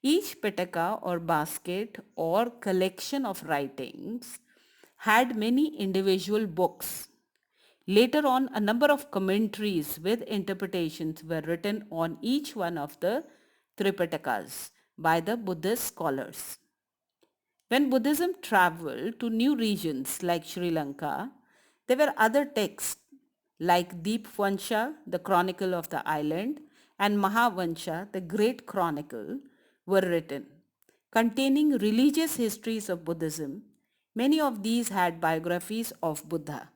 Each Pitaka or basket or collection of writings had many individual books. Later on, a number of commentaries with interpretations were written on each one of the Tripitakas by the Buddhist scholars. When Buddhism traveled to new regions like Sri Lanka, there were other texts like Deepvansha, the chronicle of the island, and Mahavansha, the great chronicle, were written. Containing religious histories of Buddhism, many of these had biographies of Buddha.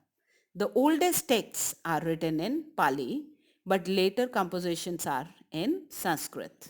The oldest texts are written in Pali, but later compositions are in Sanskrit.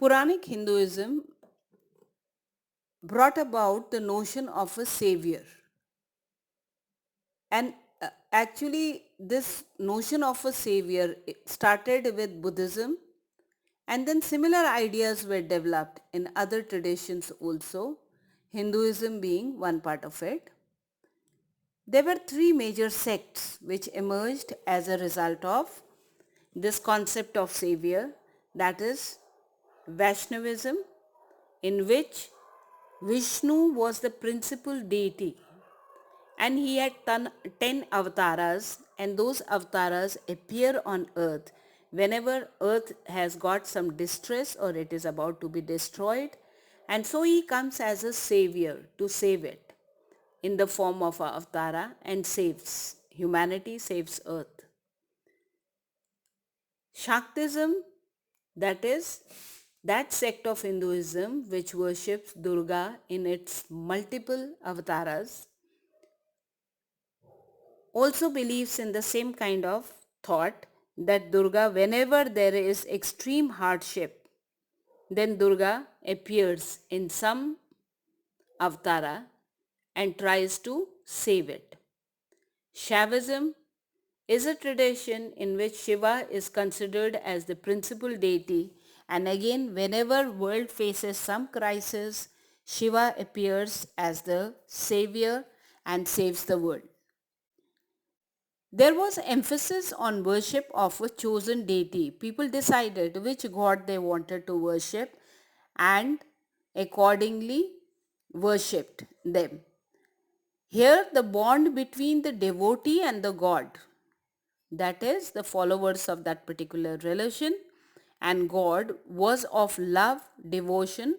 Puranic Hinduism brought about the notion of a savior. And actually, this notion of a savior started with Buddhism, and then similar ideas were developed in other traditions also, Hinduism being one part of it. There were three major sects which emerged as a result of this concept of savior, that is Vaishnavism, in which Vishnu was the principal deity and he had 10 avatars, and those avatars appear on earth whenever earth has got some distress or it is about to be destroyed, and so he comes as a savior to save it in the form of a avatara and saves humanity, saves earth. Shaktism, that is that sect of Hinduism which worships Durga in its multiple avatars, also believes in the same kind of thought that Durga, whenever there is extreme hardship, then Durga appears in some avatara and tries to save it. Shaivism is a tradition in which Shiva is considered as the principal deity, and again whenever world faces some crisis, Shiva appears as the savior and saves the world. There was emphasis on worship of a chosen deity. People decided which god they wanted to worship and accordingly worshipped them. Here the bond between the devotee and the god, that is the followers of that particular religion, and God was of love, devotion,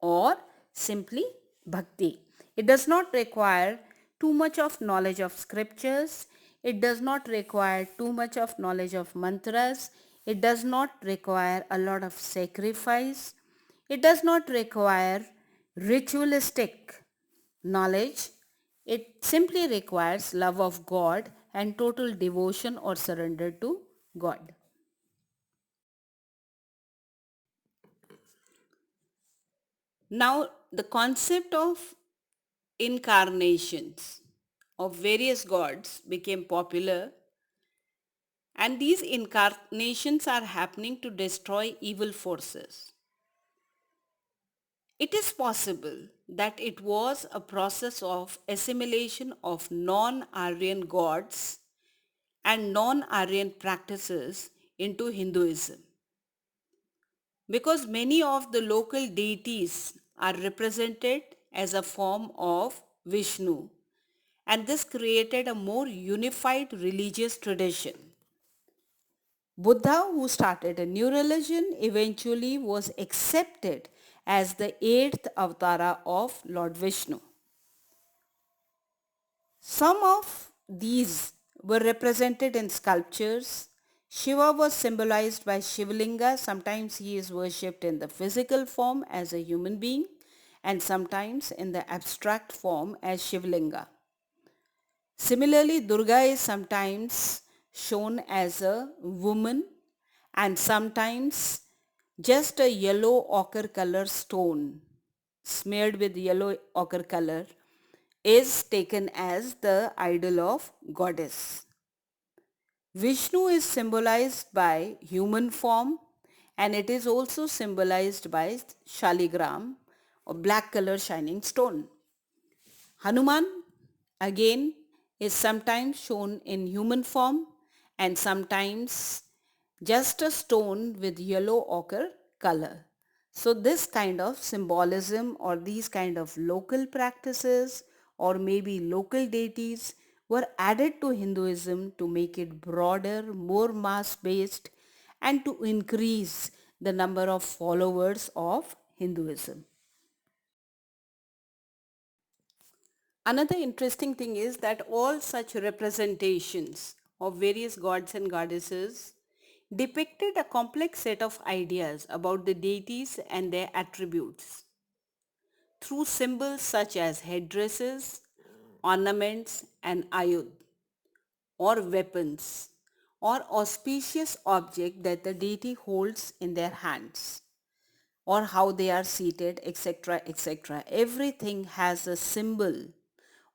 or simply bhakti. It does not require too much of knowledge of scriptures. It does not require too much of knowledge of mantras. It does not require a lot of sacrifice. It does not require ritualistic knowledge. It simply requires love of God and total devotion or surrender to God. Now, the concept of incarnations of various gods became popular, and these incarnations are happening to destroy evil forces. It is possible that it was a process of assimilation of non-Aryan gods and non-Aryan practices into Hinduism, because many of the local deities are represented as a form of Vishnu, and this created a more unified religious tradition. Buddha, who started a new religion, eventually was accepted as the eighth avatara of Lord Vishnu. Some of these were represented in sculptures. Shiva was symbolized by Shivlinga. Sometimes he is worshipped in the physical form as a human being and sometimes in the abstract form as Shivlinga. Similarly, Durga is sometimes shown as a woman and sometimes just a yellow ochre color stone smeared with yellow ochre color is taken as the idol of goddess. Vishnu is symbolized by human form, and it is also symbolized by shaligram or black color shining stone. Hanuman again is sometimes shown in human form and sometimes just a stone with yellow ochre color. So this kind of symbolism or these kind of local practices or maybe local deities were added to Hinduism to make it broader, more mass based, and to increase the number of followers of Hinduism. Another interesting thing is that all such representations of various gods and goddesses depicted a complex set of ideas about the deities and their attributes through symbols such as headdresses, ornaments, and ayud or weapons or auspicious object that the deity holds in their hands. or how they are seated, etc., etc. Everything has a symbol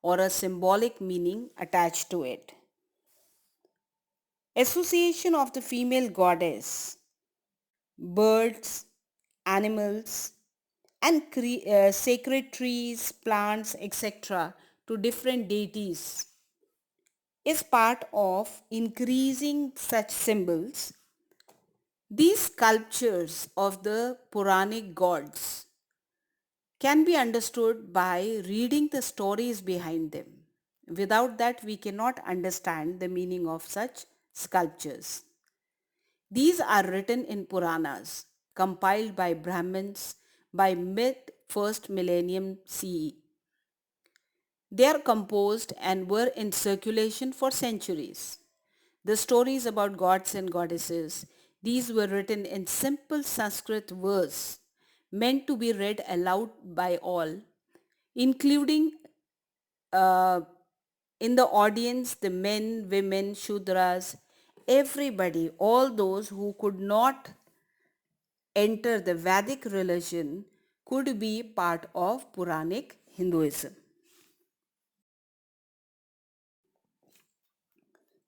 or a symbolic meaning attached to it. Association of the female goddess, birds, animals, and sacred trees, plants, etc. to different deities is part of increasing such symbols. These sculptures of the Puranic gods can be understood by reading the stories behind them. Without that, we cannot understand the meaning of such sculptures. These are written in Puranas, compiled by Brahmins by mid 1st millennium CE. They are composed and were in circulation for centuries. The stories about gods and goddesses, these were written in simple Sanskrit verse, meant to be read aloud by all, including uh, in the audience the men, women, Shudras, everybody, all those who could not enter the Vedic religion could be part of Puranic Hinduism.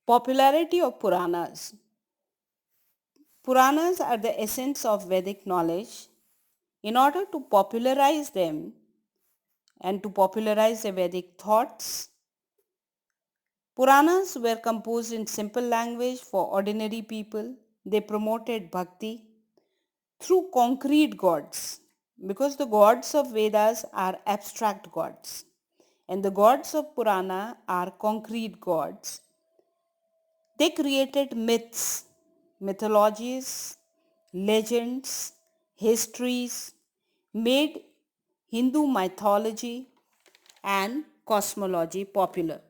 Popularity of Puranas. Puranas are the essence of Vedic knowledge. In order to popularize them and to popularize the Vedic thoughts, Puranas were composed in simple language for ordinary people. They promoted bhakti through concrete gods because the gods of Vedas are abstract gods and the gods of Purana are concrete gods. They created myths, mythologies, legends, histories, made Hindu mythology and cosmology popular.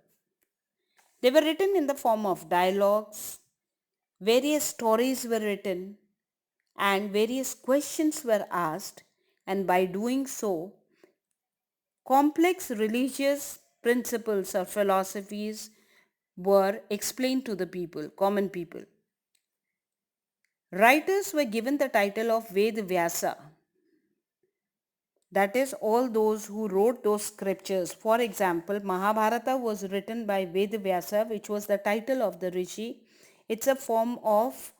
They were written in the form of dialogues, various stories were written, and various questions were asked, and by doing so, complex religious principles or philosophies were explained to the people, common people. Writers were given the title of Ved Vyasa. That is, all those who wrote those scriptures. For example, Mahabharata was written by Ved Vyasa, which was the title of the rishi. It's a form of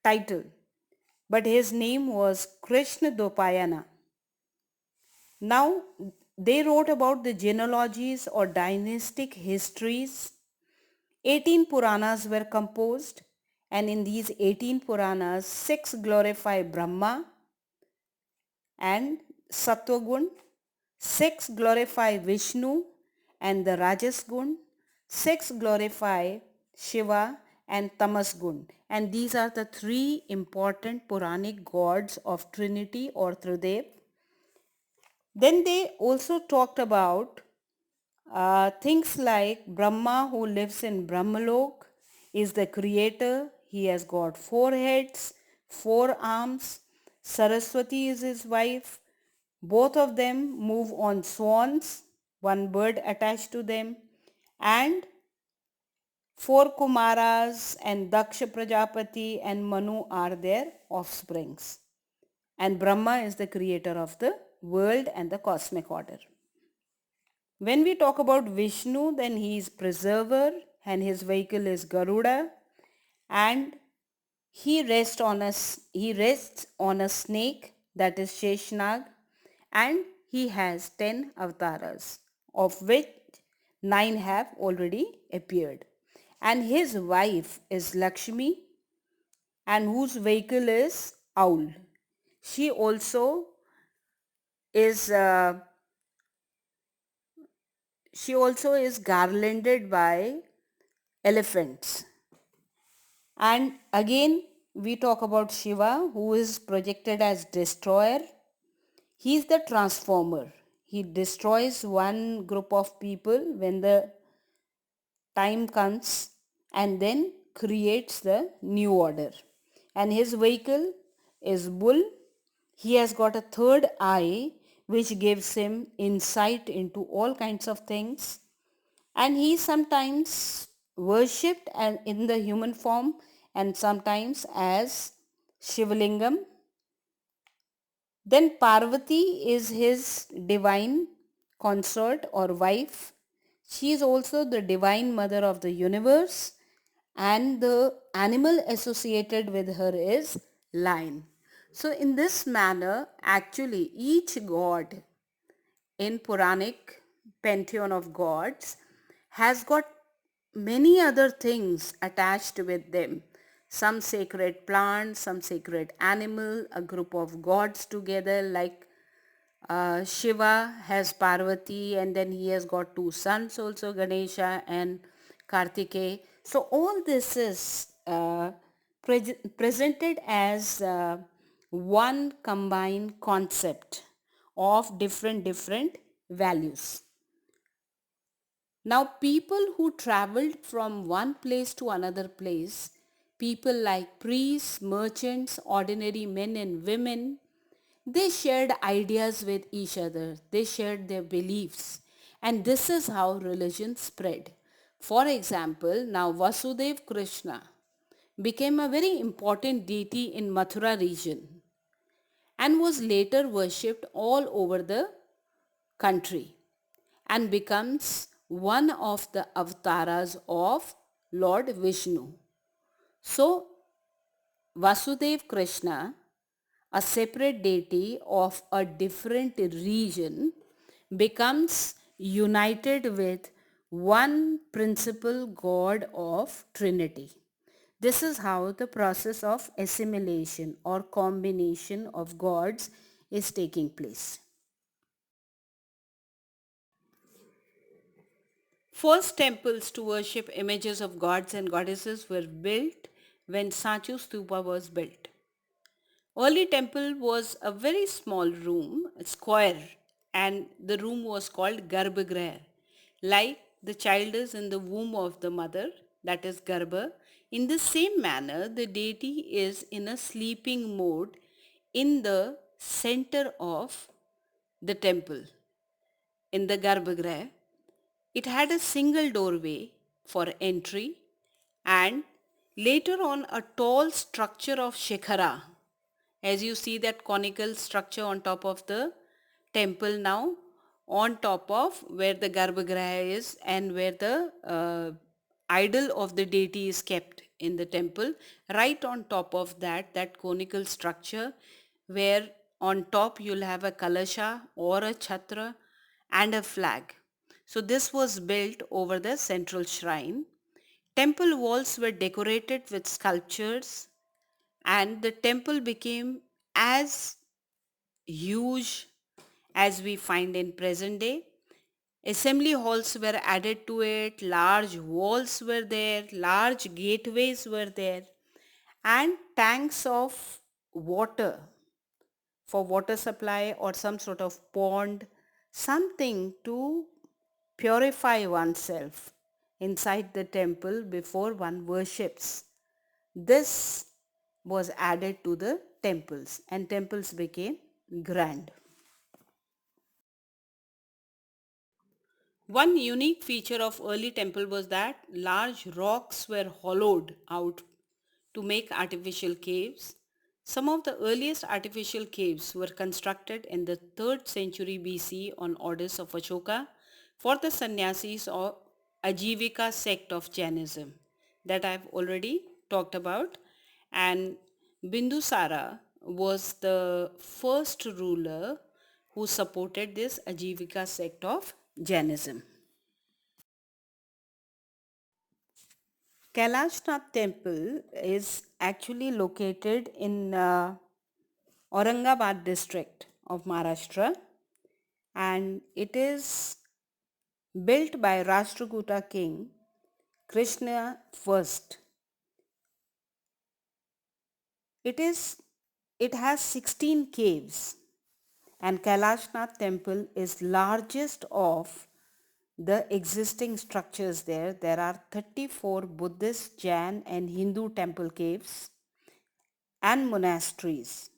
title, but his name was Krishna Dopayana. Now, they wrote about the genealogies or dynastic histories. 18 Puranas were composed, and in these 18 Puranas, 6 glorify Brahma and Sattvagun, 6 glorify Vishnu and the Rajas Gun, 6 glorify Shiva and Tamas Gun. And these are the three important Puranic gods of Trinity or Tridev. Then they also talked about things like Brahma, who lives in Brahmalok, is the creator. He has got 4 heads, 4 arms. Saraswati is his wife. Both of them move on swans, one bird attached to them, and 4 Kumaras and Daksha Prajapati and Manu are their offsprings. And Brahma is the creator of the world and the cosmic order. When we talk about Vishnu, then he is preserver and his vehicle is Garuda, and he rests on a snake, that is Sheshnag, and he has 10 avatars, of which 9 have already appeared. And his wife is Lakshmi, and whose vehicle is owl. She also is garlanded by elephants. And again, we talk about Shiva, who is projected as destroyer. He is the transformer. He destroys one group of people when the time comes and then creates the new order. And his vehicle is bull. He has got a third eye which gives him insight into all kinds of things. And he is sometimes worshipped in the human form and sometimes as Shivalingam. Then Parvati is his divine consort or wife. She is also the divine mother of the universe, and the animal associated with her is lion. So in this manner, actually each god in Puranic pantheon of gods has got many other things attached with them. Some sacred plant, some sacred animal, a group of gods together, like Shiva has Parvati, and then he has got two sons also, Ganesha and Kartikeya. So all this is presented as one combined concept of different values. Now, people who traveled from one place to another place, people like priests, merchants, ordinary men and women, they shared ideas with each other. They shared their beliefs. And this is how religion spread. For example, now Vasudev Krishna became a very important deity in Mathura region and was later worshipped all over the country and becomes one of the avatars of Lord Vishnu. So, Vasudev Krishna, a separate deity of a different region, becomes united with one principal God of Trinity. This is how the process of assimilation or combination of gods is taking place. First temples to worship images of gods and goddesses were built when Sanchu Stupa was built. Early temple was a very small room, a square, and the room was called Garbhagriha. Like the child is in the womb of the mother, that is Garbha, in the same manner the deity is in a sleeping mode in the center of the temple, in the Garbhagriha. It had a single doorway for entry and later on a tall structure of Shikhara. As you see that conical structure on top of the temple now, on top of where the Garbhagriha is and where the idol of the deity is kept in the temple, right on top of that conical structure where on top you'll have a kalasha or a chhatra and a flag. So this was built over the central shrine. Temple walls were decorated with sculptures and the temple became as huge as we find in present day. Assembly halls were added to it, large walls were there, large gateways were there, and tanks of water for water supply or some sort of pond, something to purify oneself inside the temple before one worships. This was added to the temples and temples became grand. One unique feature of early temple was that large rocks were hollowed out to make artificial caves. Some of the earliest artificial caves were constructed in the 3rd century BC on orders of Ashoka for the sannyasis or Ajivika sect of Jainism that I've already talked about. And Bindusara was the first ruler who supported this Ajivika sect of Jainism. Kailashnath temple is actually located in Aurangabad district of Maharashtra, and it is built by Rashtrakuta king Krishna first. It has 16 caves, and Kailashnath temple is largest of the existing structures there. There are 34 Buddhist, Jain and Hindu temple caves and monasteries,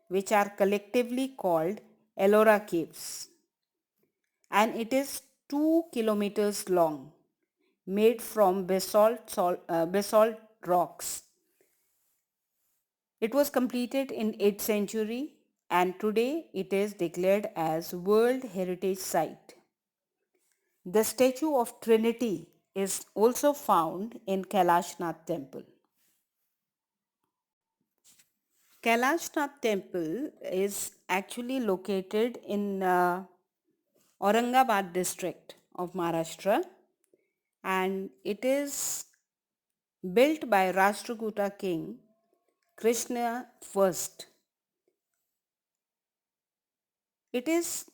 which are collectively called Ellora Caves. And it is 2 kilometers long, made from basalt rocks. It was completed in 8th century and today it is declared as World Heritage Site. The statue of Trinity is also found in Kailashnath Temple. Kailashnath Temple is actually located in Aurangabad district of Maharashtra, and it is built by Rashtrakuta king Krishna I. It is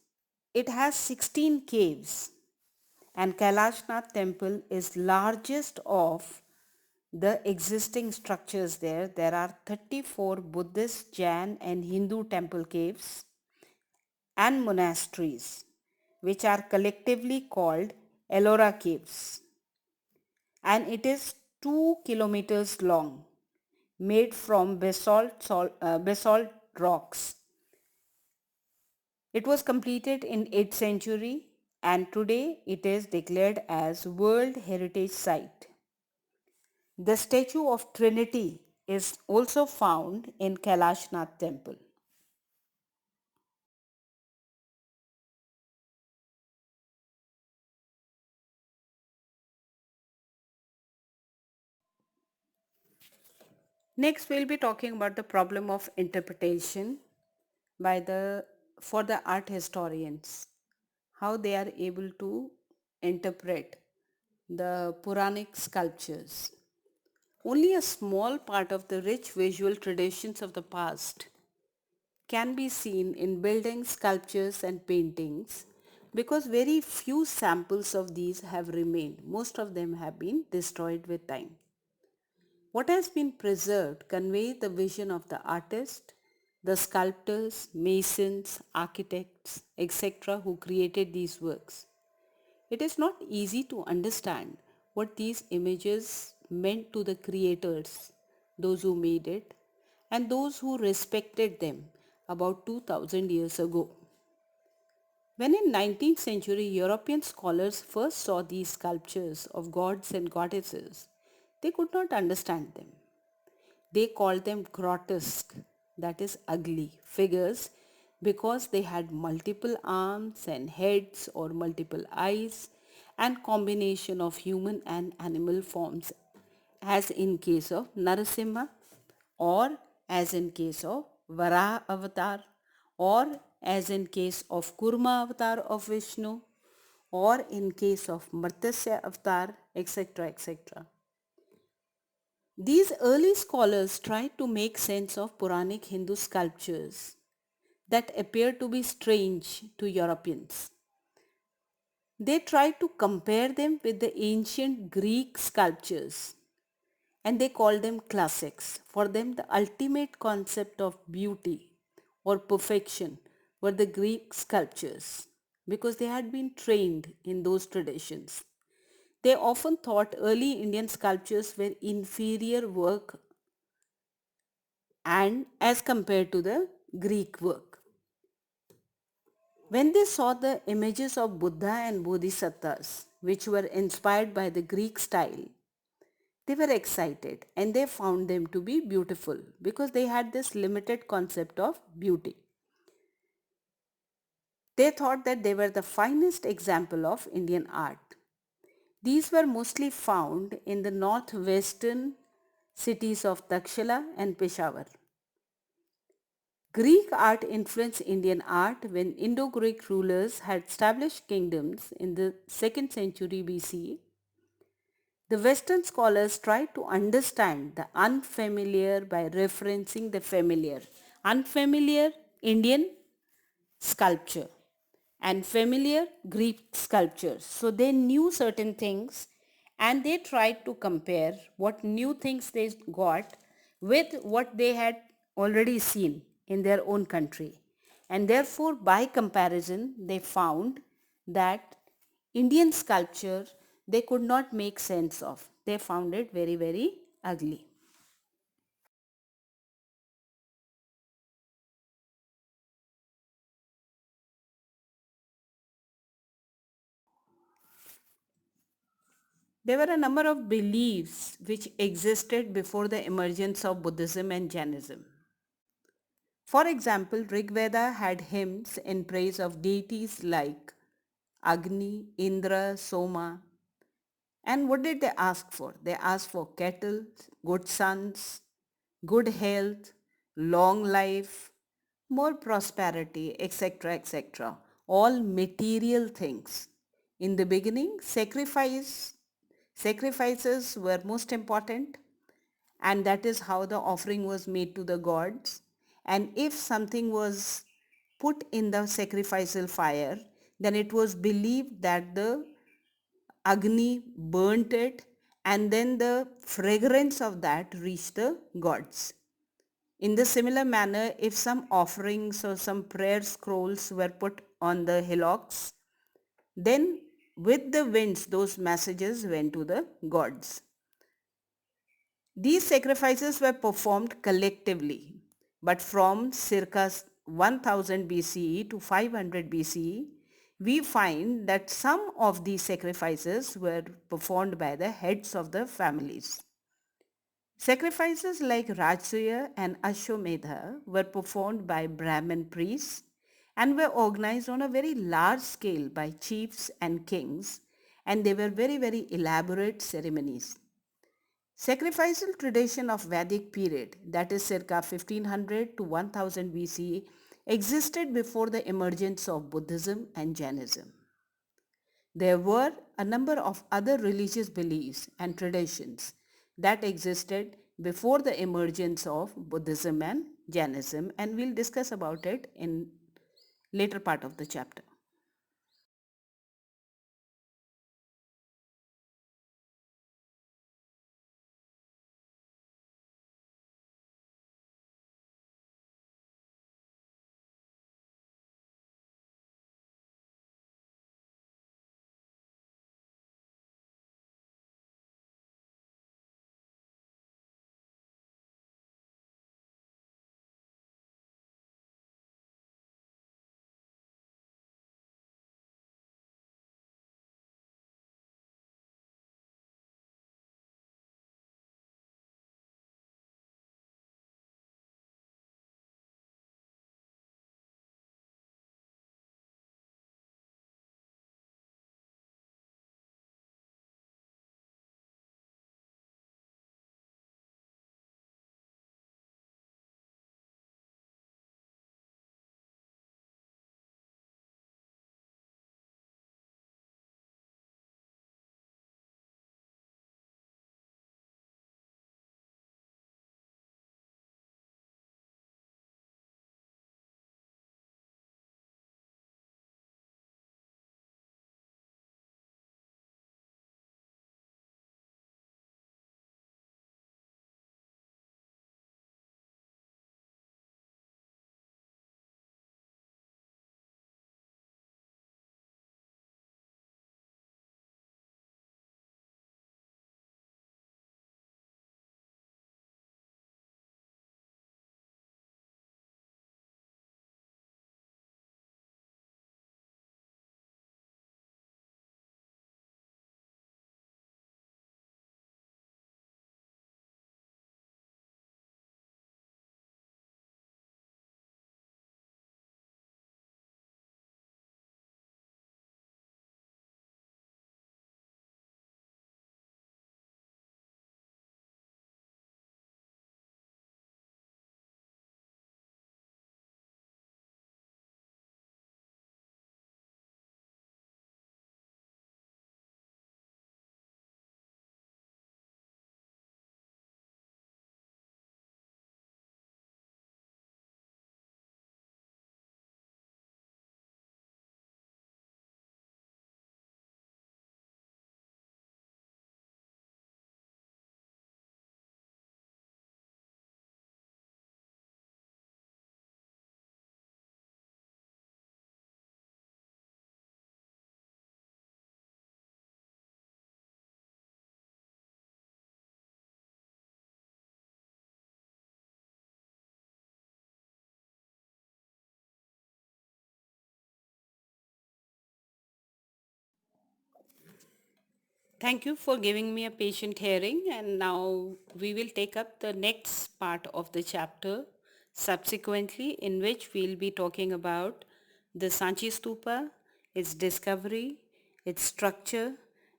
it has 16 caves, and Kailashnath temple is largest of the existing structures there. There are 34 Buddhist, Jain and Hindu temple caves and monasteries, which are collectively called Ellora caves, and it is 2 kilometers long, made from basalt rocks. It was completed in 8th century, and today it is declared as World Heritage Site. The statue of Trinity is also found in Kailashnath temple. Next we'll be talking about the problem of interpretation by the for the art historians, how they are able to interpret the Puranic sculptures. Only a small part of the rich visual traditions of the past can be seen in buildings, sculptures and paintings because very few samples of these have remained. Most of them have been destroyed with time. What has been preserved conveys the vision of the artist, the sculptors, masons, architects, etc. who created these works. It is not easy to understand what these images meant to the creators, those who made it, and those who respected them about 2000 years ago. When in 19th century European scholars first saw these sculptures of gods and goddesses, they could not understand them. They called them grotesque, that is ugly, figures because they had multiple arms and heads or multiple eyes and combination of human and animal forms, as in case of Narasimha, or as in case of Varaha avatar, or as in case of Kurma avatar of Vishnu, or in case of Martasya avatar, etc. etc. These early scholars tried to make sense of Puranic Hindu sculptures that appeared to be strange to Europeans. They tried to compare them with the ancient Greek sculptures and they called them classics. For them, the ultimate concept of beauty or perfection were the Greek sculptures because they had been trained in those traditions. They often thought early Indian sculptures were inferior work and as compared to the Greek work. When they saw the images of Buddha and Bodhisattvas, which were inspired by the Greek style, they were excited and they found them to be beautiful because they had this limited concept of beauty. They thought that they were the finest example of Indian art. These were mostly found in the northwestern cities of Takshila and Peshawar. Greek art influenced Indian art when Indo-Greek rulers had established kingdoms in the 2nd century BCE. The Western scholars tried to understand the unfamiliar by referencing the familiar. Unfamiliar Indian sculpture and familiar Greek sculptures. So they knew certain things and they tried to compare what new things they got with what they had already seen in their own country. And therefore, by comparison, they found that Indian sculpture they could not make sense of. They found it very, very ugly. There were a number of beliefs which existed before the emergence of Buddhism and Jainism. For example, Rig Veda had hymns in praise of deities like Agni, Indra, Soma. And what did they ask for? They asked for cattle, good sons, good health, long life, more prosperity, etc., etc. All material things. In the beginning, sacrifices were most important, and that is how the offering was made to the gods. And if something was put in the sacrificial fire, then it was believed that the Agni burnt it, and then the fragrance of that reached the gods. In the similar manner, if some offerings or some prayer scrolls were put on the hillocks, then with the winds those messages went to the gods. These sacrifices were performed collectively, but from circa 1000 BCE to 500 BCE, we find that some of these sacrifices were performed by the heads of the families. Sacrifices like Rajsuya and Ashwamedha were performed by Brahmin priests and were organized on a very large scale by chiefs and kings, and they were very, very elaborate ceremonies. Sacrificial tradition of Vedic period, that is circa 1500 to 1000 BCE, existed before the emergence of Buddhism and Jainism. There were a number of other religious beliefs and traditions that existed before the emergence of Buddhism and Jainism, and we'll discuss about it in later part of the chapter. Thank you for giving me a patient hearing, and now we will take up the next part of the chapter, subsequently, in which we'll be talking about the Sanchi Stupa, its discovery, its structure,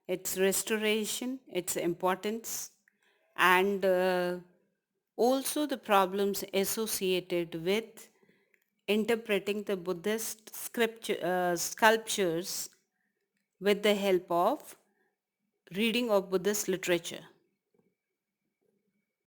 its restoration, its importance, and also the problems associated with interpreting the Buddhist sculptures with the help of reading of Buddhist literature.